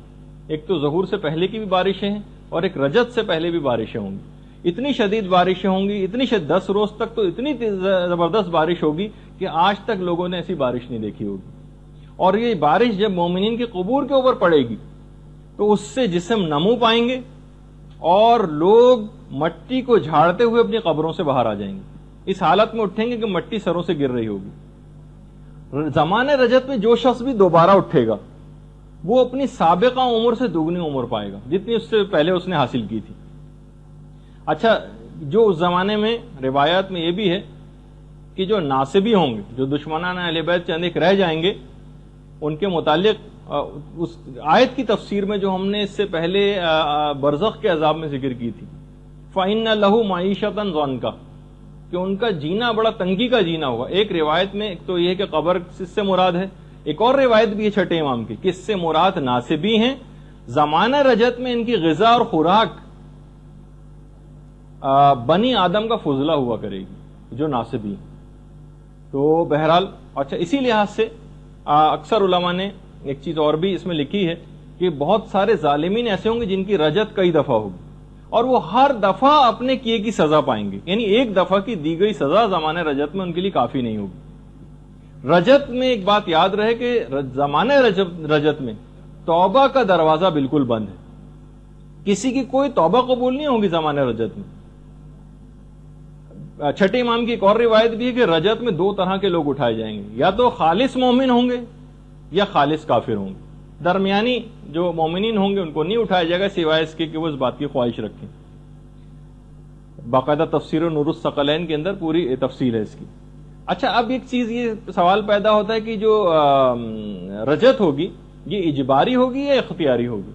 ایک تو ظہور سے پہلے کی بھی بارشیں ہیں، اور ایک رجعت سے پہلے بھی بارشیں ہوں گی۔ اتنی شدید بارشیں ہوں گی، اتنی 10 روز تک تو اتنی زبردست بارش ہوگی کہ آج تک لوگوں نے ایسی بارش نہیں دیکھی ہوگی، اور یہ بارش جب مومنین کے قبور کے اوپر پڑے گی تو اس سے جسم نمو پائیں گے، اور لوگ مٹی کو جھاڑتے ہوئے اپنی قبروں سے باہر آ جائیں گے، اس حالت میں اٹھیں گے کہ مٹی سروں سے گر رہی ہوگی۔ زمانے رجعت میں جو شخص بھی دوبارہ اٹھے گا وہ اپنی سابقہ عمر سے دگنی عمر پائے گا جتنی اس سے پہلے اس نے حاصل کی تھی۔ اچھا، جو اس زمانے میں روایات میں یہ بھی ہے کہ جو ناصبی ہوں گے، جو دشمنان اہل بیت چند ایک رہ جائیں گے، ان کے متعلق اس آیت کی تفسیر میں جو ہم نے اس سے پہلے برزخ کے عذاب میں ذکر کی تھی، فَإِنَّ لَهُ مَعِيشَةً ضَنْكَ، کہ ان کا جینا بڑا تنگی کا جینا ہوگا۔ ایک روایت میں ایک تو یہ ہے کہ قبر سے مراد ہے، ایک اور روایت بھی ہے چھٹے امام کی کہ اس سے مراد ناصبی ہیں، زمانہ رجعت میں ان کی غذا اور خوراک بنی آدم کا فضلہ ہوا کرے گی، جو ناصبی ہیں۔ تو بہرحال اچھا، اسی لحاظ سے اکثر علماء نے ایک چیز اور بھی اس میں لکھی ہے کہ بہت سارے ظالمین ایسے ہوں گے جن کی رجعت کئی دفعہ ہوگی، اور وہ ہر دفعہ اپنے کیے کی سزا پائیں گے. یعنی ایک دفعہ کی دی گئی سزا زمانہ رجت میں ان کے لیے کافی نہیں ہوگی. رجت میں ایک بات یاد رہے کہ زمانہ رجت میں توبہ کا دروازہ بالکل بند ہے. کسی کی کوئی توبہ قبول نہیں ہوگی زمانہ رجت میں. چھٹے امام کی ایک اور روایت بھی ہے کہ رجت میں دو طرح کے لوگ اٹھائے جائیں گے, یا تو خالص مومن ہوں گے یا خالص کافر ہوں گے. درمیانی جو مومنین ہوں گے ان کو نہیں اٹھایا جائے گا سوائے اس کے کہ وہ اس بات کی خواہش رکھیں. باقاعدہ تفسیر نور الثقلین کے اندر پوری تفصیل ہے اس کی. اچھا, اب ایک چیز یہ سوال پیدا ہوتا ہے کہ جو رجت ہوگی یہ اجباری ہوگی یا اختیاری ہوگی.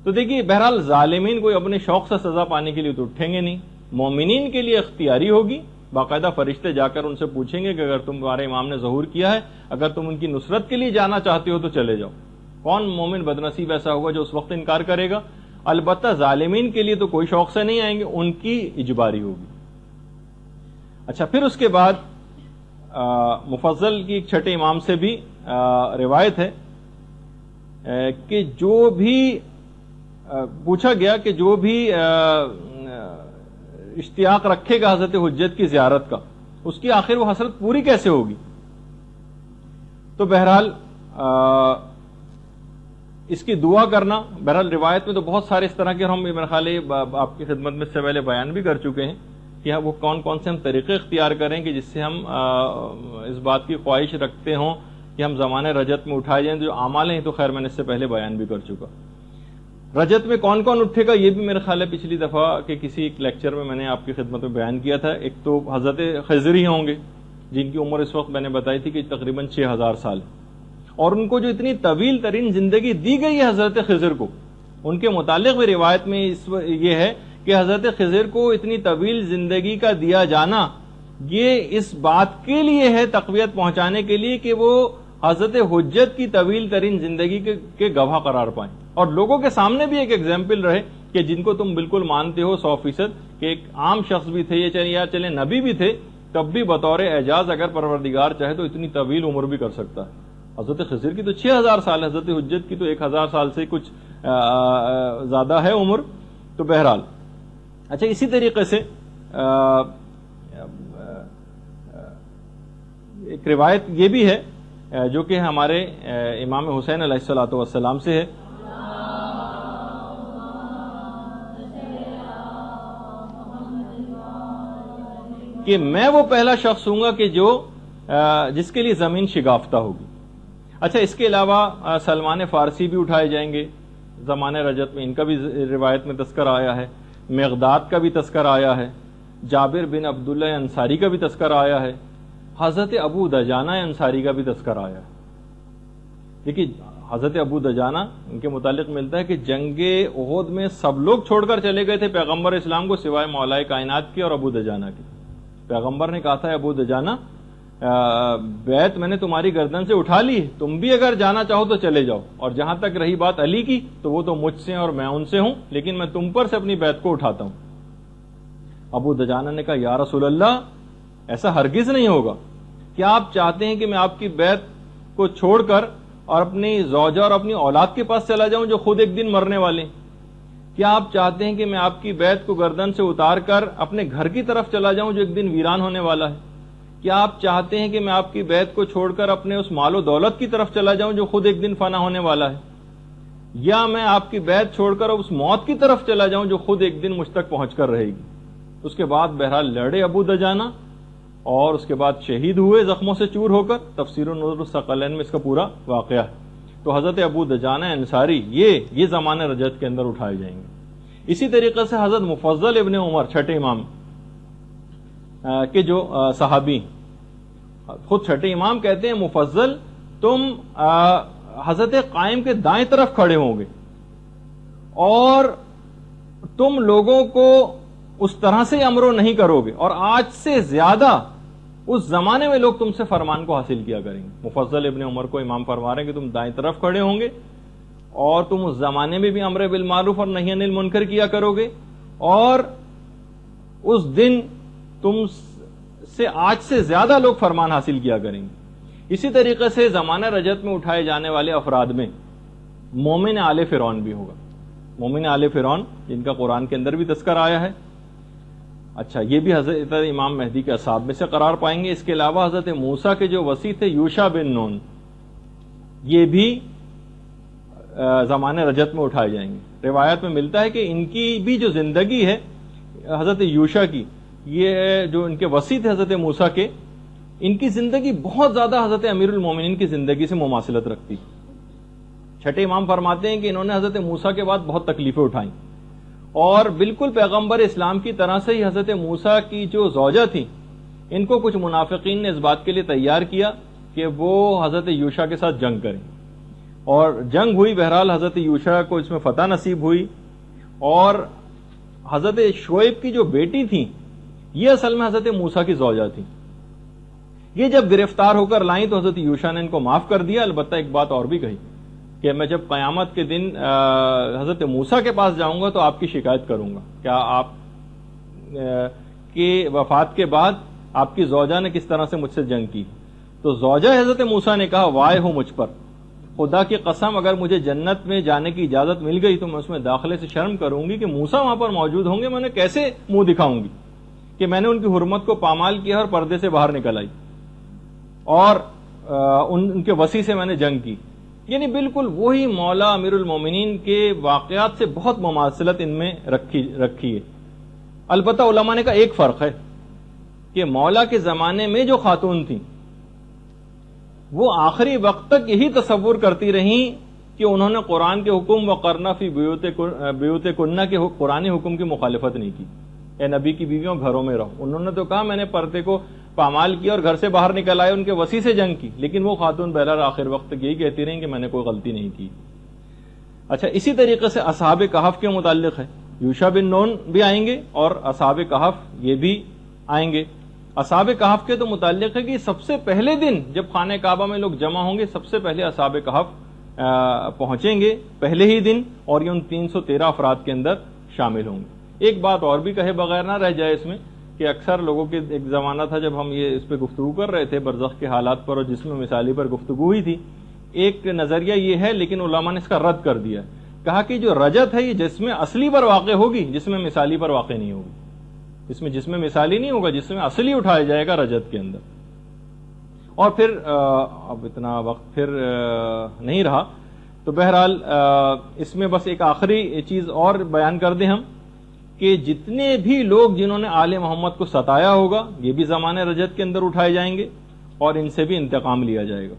تو دیکھیے بہرحال ظالمین کوئی اپنے شوق سے سزا پانے کے لیے تو اٹھیں گے نہیں. مومنین کے لیے اختیاری ہوگی. باقاعدہ فرشتے جا کر ان سے پوچھیں گے کہ اگر تمہارے امام نے ظہور کیا ہے, اگر تم ان کی نصرت کے لیے جانا چاہتے ہو تو چلے جاؤ. کون مومن بدنصیب ایسا ہوگا جو اس وقت انکار کرے گا؟ البتہ ظالمین کے لیے تو کوئی شوق سے نہیں آئیں گے, ان کی اجباری ہوگی. اچھا, پھر اس کے بعد مفضل کی ایک چھٹے امام سے بھی روایت ہے کہ جو بھی پوچھا گیا کہ جو بھی اشتیاق رکھے گا حضرت حجت کی زیارت کا, اس کی آخر وہ حسرت پوری کیسے ہوگی؟ تو بہرحال اس کی دعا کرنا, بہرحال روایت میں تو بہت سارے اس طرح کے, ہم میرا خیال ہے آپ کی خدمت میں اس سے پہلے بیان بھی کر چکے ہیں کہ وہ کون کون سے ہم طریقے اختیار کریں کہ جس سے ہم اس بات کی خواہش رکھتے ہوں کہ ہم زمانے رجت میں اٹھائے جائیں. جو اعمال ہیں تو خیر میں نے اس سے پہلے بیان بھی کر چکا. رجت میں کون کون اٹھے گا یہ بھی میرے خیال ہے پچھلی دفعہ کے کسی ایک لیکچر میں نے آپ کی خدمت میں بیان کیا تھا. ایک تو حضرت خضر ہی ہوں گے جن کی عمر اس وقت میں نے بتائی تھی کہ تقریباً 6000 سال, اور ان کو جو اتنی طویل ترین زندگی دی گئی ہے حضرت خضر کو, ان کے متعلق بھی روایت میں یہ ہے کہ حضرت خضر کو اتنی طویل زندگی کا دیا جانا یہ اس بات کے لیے ہے, تقویت پہنچانے کے لیے کہ وہ حضرت حجت کی طویل ترین زندگی کے گواہ قرار پائیں, اور لوگوں کے سامنے بھی ایک ایگزامپل رہے کہ جن کو تم بالکل مانتے ہو 100% کہ ایک عام شخص بھی تھے یا چلے نبی بھی تھے, تب بھی بطور اعجاز اگر پروردگار چاہے تو اتنی طویل عمر بھی کر سکتا ہے. حضرت خضر کی تو 6000 سال, حضرت حجت کی تو 1000 سال سے کچھ زیادہ ہے عمر. تو بہرحال اچھا, اسی طریقے سے ایک روایت یہ بھی ہے جو کہ ہمارے امام حسین علیہ الصلوۃ والسلام سے ہے کہ میں وہ پہلا شخص ہوں گا کہ جو جس کے لیے زمین شگافتہ ہوگی. اچھا, اس کے علاوہ سلمان فارسی بھی اٹھائے جائیں گے زمانے رجت میں, ان کا بھی روایت میں تذکرہ آیا ہے. مقداد کا بھی تذکرہ آیا ہے. جابر بن عبداللہ انصاری کا بھی تذکرہ آیا ہے. حضرت ابو دجانہ انصاری کا بھی تذکرہ آیا ہے. دیکھیے حضرت ابو دجانہ ان کے متعلق ملتا ہے کہ جنگ احد میں سب لوگ چھوڑ کر چلے گئے تھے پیغمبر اسلام کو سوائے مولا کائنات کی اور ابو دجانہ کی. پیغمبر نے کہا تھا ابو دجانہ بیعت میں نے تمہاری گردن سے اٹھا لی, تم بھی اگر جانا چاہو تو چلے جاؤ, اور جہاں تک رہی بات علی کی تو وہ تو مجھ سے اور میں ان سے ہوں, لیکن میں تم پر سے اپنی بیعت کو اٹھاتا ہوں. ابو دجانہ نے کہا یا رسول اللہ ایسا ہرگز نہیں ہوگا. کیا آپ چاہتے ہیں کہ میں آپ کی بیعت کو چھوڑ کر اور اپنی زوجہ اور اپنی اولاد کے پاس چلا جاؤں جو خود ایک دن مرنے والے ہیں؟ کیا آپ چاہتے ہیں کہ میں آپ کی بیعت کو گردن سے اتار کر اپنے گھر کی طرف چلا جاؤں جو ایک دن ویران ہونے والا ہے؟ کیا آپ چاہتے ہیں کہ میں آپ کی بیعت کو چھوڑ کر اپنے اس مال و دولت کی طرف چلا جاؤں جو خود ایک دن فنا ہونے والا ہے؟ یا میں آپ کی بیعت چھوڑ کر اس موت کی طرف چلا جاؤں جو خود ایک دن مجھ تک پہنچ کر رہے گی؟ اس کے بعد بہرحال لڑے ابو دجانہ اور اس کے بعد شہید ہوئے زخموں سے چور ہو کر. تفسیر نور الثقلین میں اس کا پورا واقعہ ہے. تو حضرت ابو دجانہ انصاری یہ زمانے رجت کے اندر اٹھائے جائیں گے. اسی طریقے سے حضرت مفضل ابن عمر چھٹے امام کے جو صحابی, خود چھٹے امام کہتے ہیں مفضل تم حضرت قائم کے دائیں طرف کھڑے ہوں گے اور تم لوگوں کو اس طرح سے امرو نہیں کرو گے, اور آج سے زیادہ اس زمانے میں لوگ تم سے فرمان کو حاصل کیا کریں گے. مفضل ابن عمر کو امام فرما رہے ہیں کہ تم دائیں طرف کھڑے ہوں گے اور تم اس زمانے میں بھی امر بالمعروف اور نہی عن المنکر کیا کرو گے, اور اس دن تم سے آج سے زیادہ لوگ فرمان حاصل کیا کریں گے. اسی طریقے سے زمانہ رجت میں اٹھائے جانے والے افراد میں مومن آل فرعون بھی ہوگا. مومن آل فرعون جن کا قرآن کے اندر بھی تذکر آیا ہے. اچھا یہ بھی حضرت امام مہدی کے اصحاب میں سے قرار پائیں گے. اس کے علاوہ حضرت موسیٰ کے جو وصی تھے یوشع بن نون، یہ بھی زمانے رجت میں اٹھائے جائیں گے. روایت میں ملتا ہے کہ ان کی بھی جو زندگی ہے حضرت یوشع کی، یہ جو ان کے وصی تھے حضرت موسیٰ کے، ان کی زندگی بہت زیادہ حضرت امیر المومنین کی زندگی سے مماثلت رکھتی. چھٹے امام فرماتے ہیں کہ انہوں نے حضرت موسیٰ کے بعد بہت تکلیفیں اٹھائیں، اور بالکل پیغمبر اسلام کی طرح سے ہی حضرت موسیٰ کی جو زوجہ تھی، ان کو کچھ منافقین نے اس بات کے لیے تیار کیا کہ وہ حضرت یوشع کے ساتھ جنگ کریں، اور جنگ ہوئی. بہرحال حضرت یوشع کو اس میں فتح نصیب ہوئی، اور حضرت شعیب کی جو بیٹی تھی یہ اصل میں حضرت موسیٰ کی زوجہ تھی. یہ جب گرفتار ہو کر لائیں تو حضرت یوشع نے ان کو معاف کر دیا. البتہ ایک بات اور بھی کہی کہ میں جب قیامت کے دن حضرت موسیٰ کے پاس جاؤں گا تو آپ کی شکایت کروں گا، کیا آپ کی وفات کے بعد آپ کی زوجہ نے کس طرح سے مجھ سے جنگ کی. تو زوجہ حضرت موسیٰ نے کہا وائے ہو مجھ پر، خدا کی قسم اگر مجھے جنت میں جانے کی اجازت مل گئی تو میں اس میں داخلے سے شرم کروں گی کہ موسیٰ وہاں پر موجود ہوں گے، میں نے کیسے منہ دکھاؤں گی کہ میں نے ان کی حرمت کو پامال کیا اور پردے سے باہر نکل آئی اور ان کے وصی سے میں نے جنگ کی. یعنی بالکل وہی مولا امیر المومنین کے واقعات سے بہت مماثلت ان میں رکھی ہے. البتہ علماء نے کہا ایک فرق ہے کہ مولا کے زمانے میں جو خاتون تھیں وہ آخری وقت تک یہی تصور کرتی رہیں کہ انہوں نے قرآن کے حکم وقرنا فی بیوت کنہ کے قرآنی حکم کی مخالفت نہیں کی. اے نبی کی بیویوں گھروں میں رہو. انہوں نے تو کہا میں نے پردے کو پامال کیا اور گھر سے باہر نکل آئے، ان کے وصی سے جنگ کی، لیکن وہ خاتون بہرحال آخر وقت تک یہی کہتی رہیں کہ میں نے کوئی غلطی نہیں کی. اچھا اسی طریقے سے اصحاب کہف کے متعلق ہے. یوشع بن نون بھی آئیں گے اور اصحاب کہف یہ بھی آئیں گے. اصحاب کہف کے تو متعلق ہے کہ سب سے پہلے دن جب خانہ کعبہ میں لوگ جمع ہوں گے سب سے پہلے اصحاب کہف پہنچیں گے پہلے ہی دن، اور یہ ان 313 افراد کے اندر شامل ہوں گے. ایک بات اور بھی کہے بغیر نہ رہ جائے اس میں کہ اکثر لوگوں کے ایک زمانہ تھا جب ہم یہ اس پہ گفتگو کر رہے تھے برزخ کے حالات پر اور جسم مثالی پر گفتگو ہوئی تھی، ایک نظریہ یہ ہے لیکن علماء نے اس کا رد کر دیا، کہا کہ جو رجت ہے یہ جسم اصلی پر واقع ہوگی، جسم مثالی پر واقع نہیں ہوگی. اس میں جسم مثالی نہیں ہوگا، جسم اصلی اٹھایا جائے گا رجت کے اندر. اور پھر اب اتنا وقت پھر نہیں رہا تو بہرحال اس میں بس ایک آخری چیز اور بیان کر دیں ہم کہ جتنے بھی لوگ جنہوں نے آل محمد کو ستایا ہوگا یہ بھی زمانے رجت کے اندر اٹھائے جائیں گے اور ان سے بھی انتقام لیا جائے گا.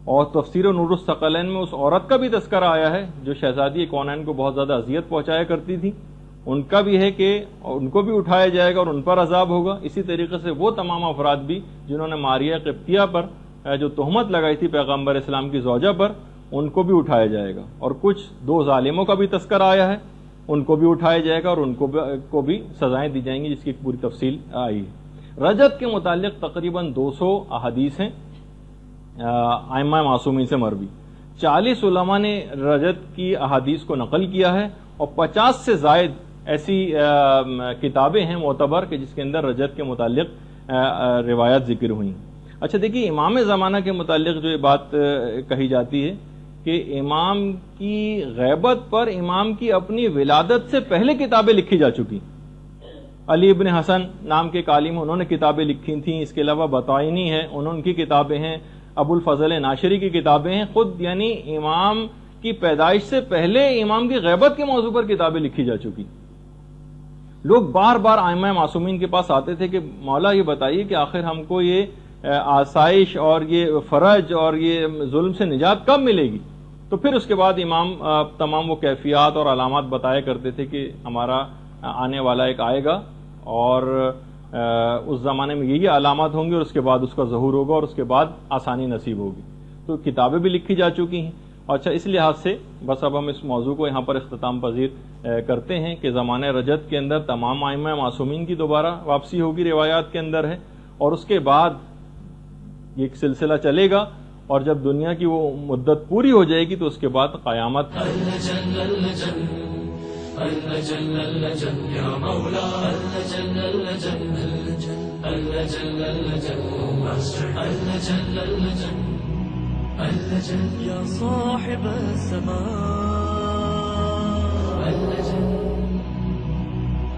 اور تفسیر نور الثقلین میں اس عورت کا بھی تذکرہ آیا ہے جو شہزادی کونین کو بہت زیادہ اذیت پہنچایا کرتی تھی، ان کا بھی ہے کہ ان کو بھی اٹھایا جائے گا اور ان پر عذاب ہوگا. اسی طریقے سے وہ تمام افراد بھی جنہوں نے ماریہ قبطیہ پر جو تہمت لگائی تھی پیغمبر اسلام کی زوجہ پر، ان کو بھی اٹھایا جائے گا. اور کچھ 2 ظالموں کا بھی تذکرہ آیا ہے، ان کو بھی اٹھایا جائے گا اور ان کو بھی سزائیں دی جائیں گی جس کی پوری تفصیل آئی ہے. رجت کے متعلق تقریباً 200 احادیث ہیں ائمہ معصومین سے مروی. 40 علماء نے رجت کی احادیث کو نقل کیا ہے اور 50 سے زائد ایسی کتابیں ہیں معتبر کہ جس کے اندر رجت کے متعلق روایات ذکر ہوئی. اچھا دیکھیے امام زمانہ کے متعلق جو یہ بات کہی جاتی ہے کہ امام کی غیبت پر امام کی اپنی ولادت سے پہلے کتابیں لکھی جا چکی. علی ابن حسن نام کے عالم انہوں نے کتابیں لکھی تھیں. اس کے علاوہ بطائنی ہے ان کی کتابیں ہیں، ابو الفضل ناشری کی کتابیں ہیں. خود یعنی امام کی پیدائش سے پہلے امام کی غیبت کے موضوع پر کتابیں لکھی جا چکی. لوگ بار بار ائمہ معصومین کے پاس آتے تھے کہ مولا یہ بتائیے کہ آخر ہم کو یہ آسائش اور یہ فرج اور یہ ظلم سے نجات کب ملے گی. تو پھر اس کے بعد امام تمام وہ کیفیات اور علامات بتایا کرتے تھے کہ ہمارا آنے والا ایک آئے گا اور اس زمانے میں یہی علامات ہوں گے اور اس کے بعد اس کا ظہور ہوگا اور اس کے بعد آسانی نصیب ہوگی. تو کتابیں بھی لکھی جا چکی ہیں. اچھا اس لحاظ سے بس اب ہم اس موضوع کو یہاں پر اختتام پذیر کرتے ہیں کہ زمانہ رجت کے اندر تمام ائمہ معصومین کی دوبارہ واپسی ہوگی روایات کے اندر ہے، اور اس کے بعد یہ ایک سلسلہ چلے گا اور جب دنیا کی وہ مدت پوری ہو جائے گی تو اس کے بعد قیامت. يا صاحب السماء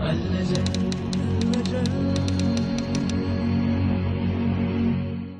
اللجن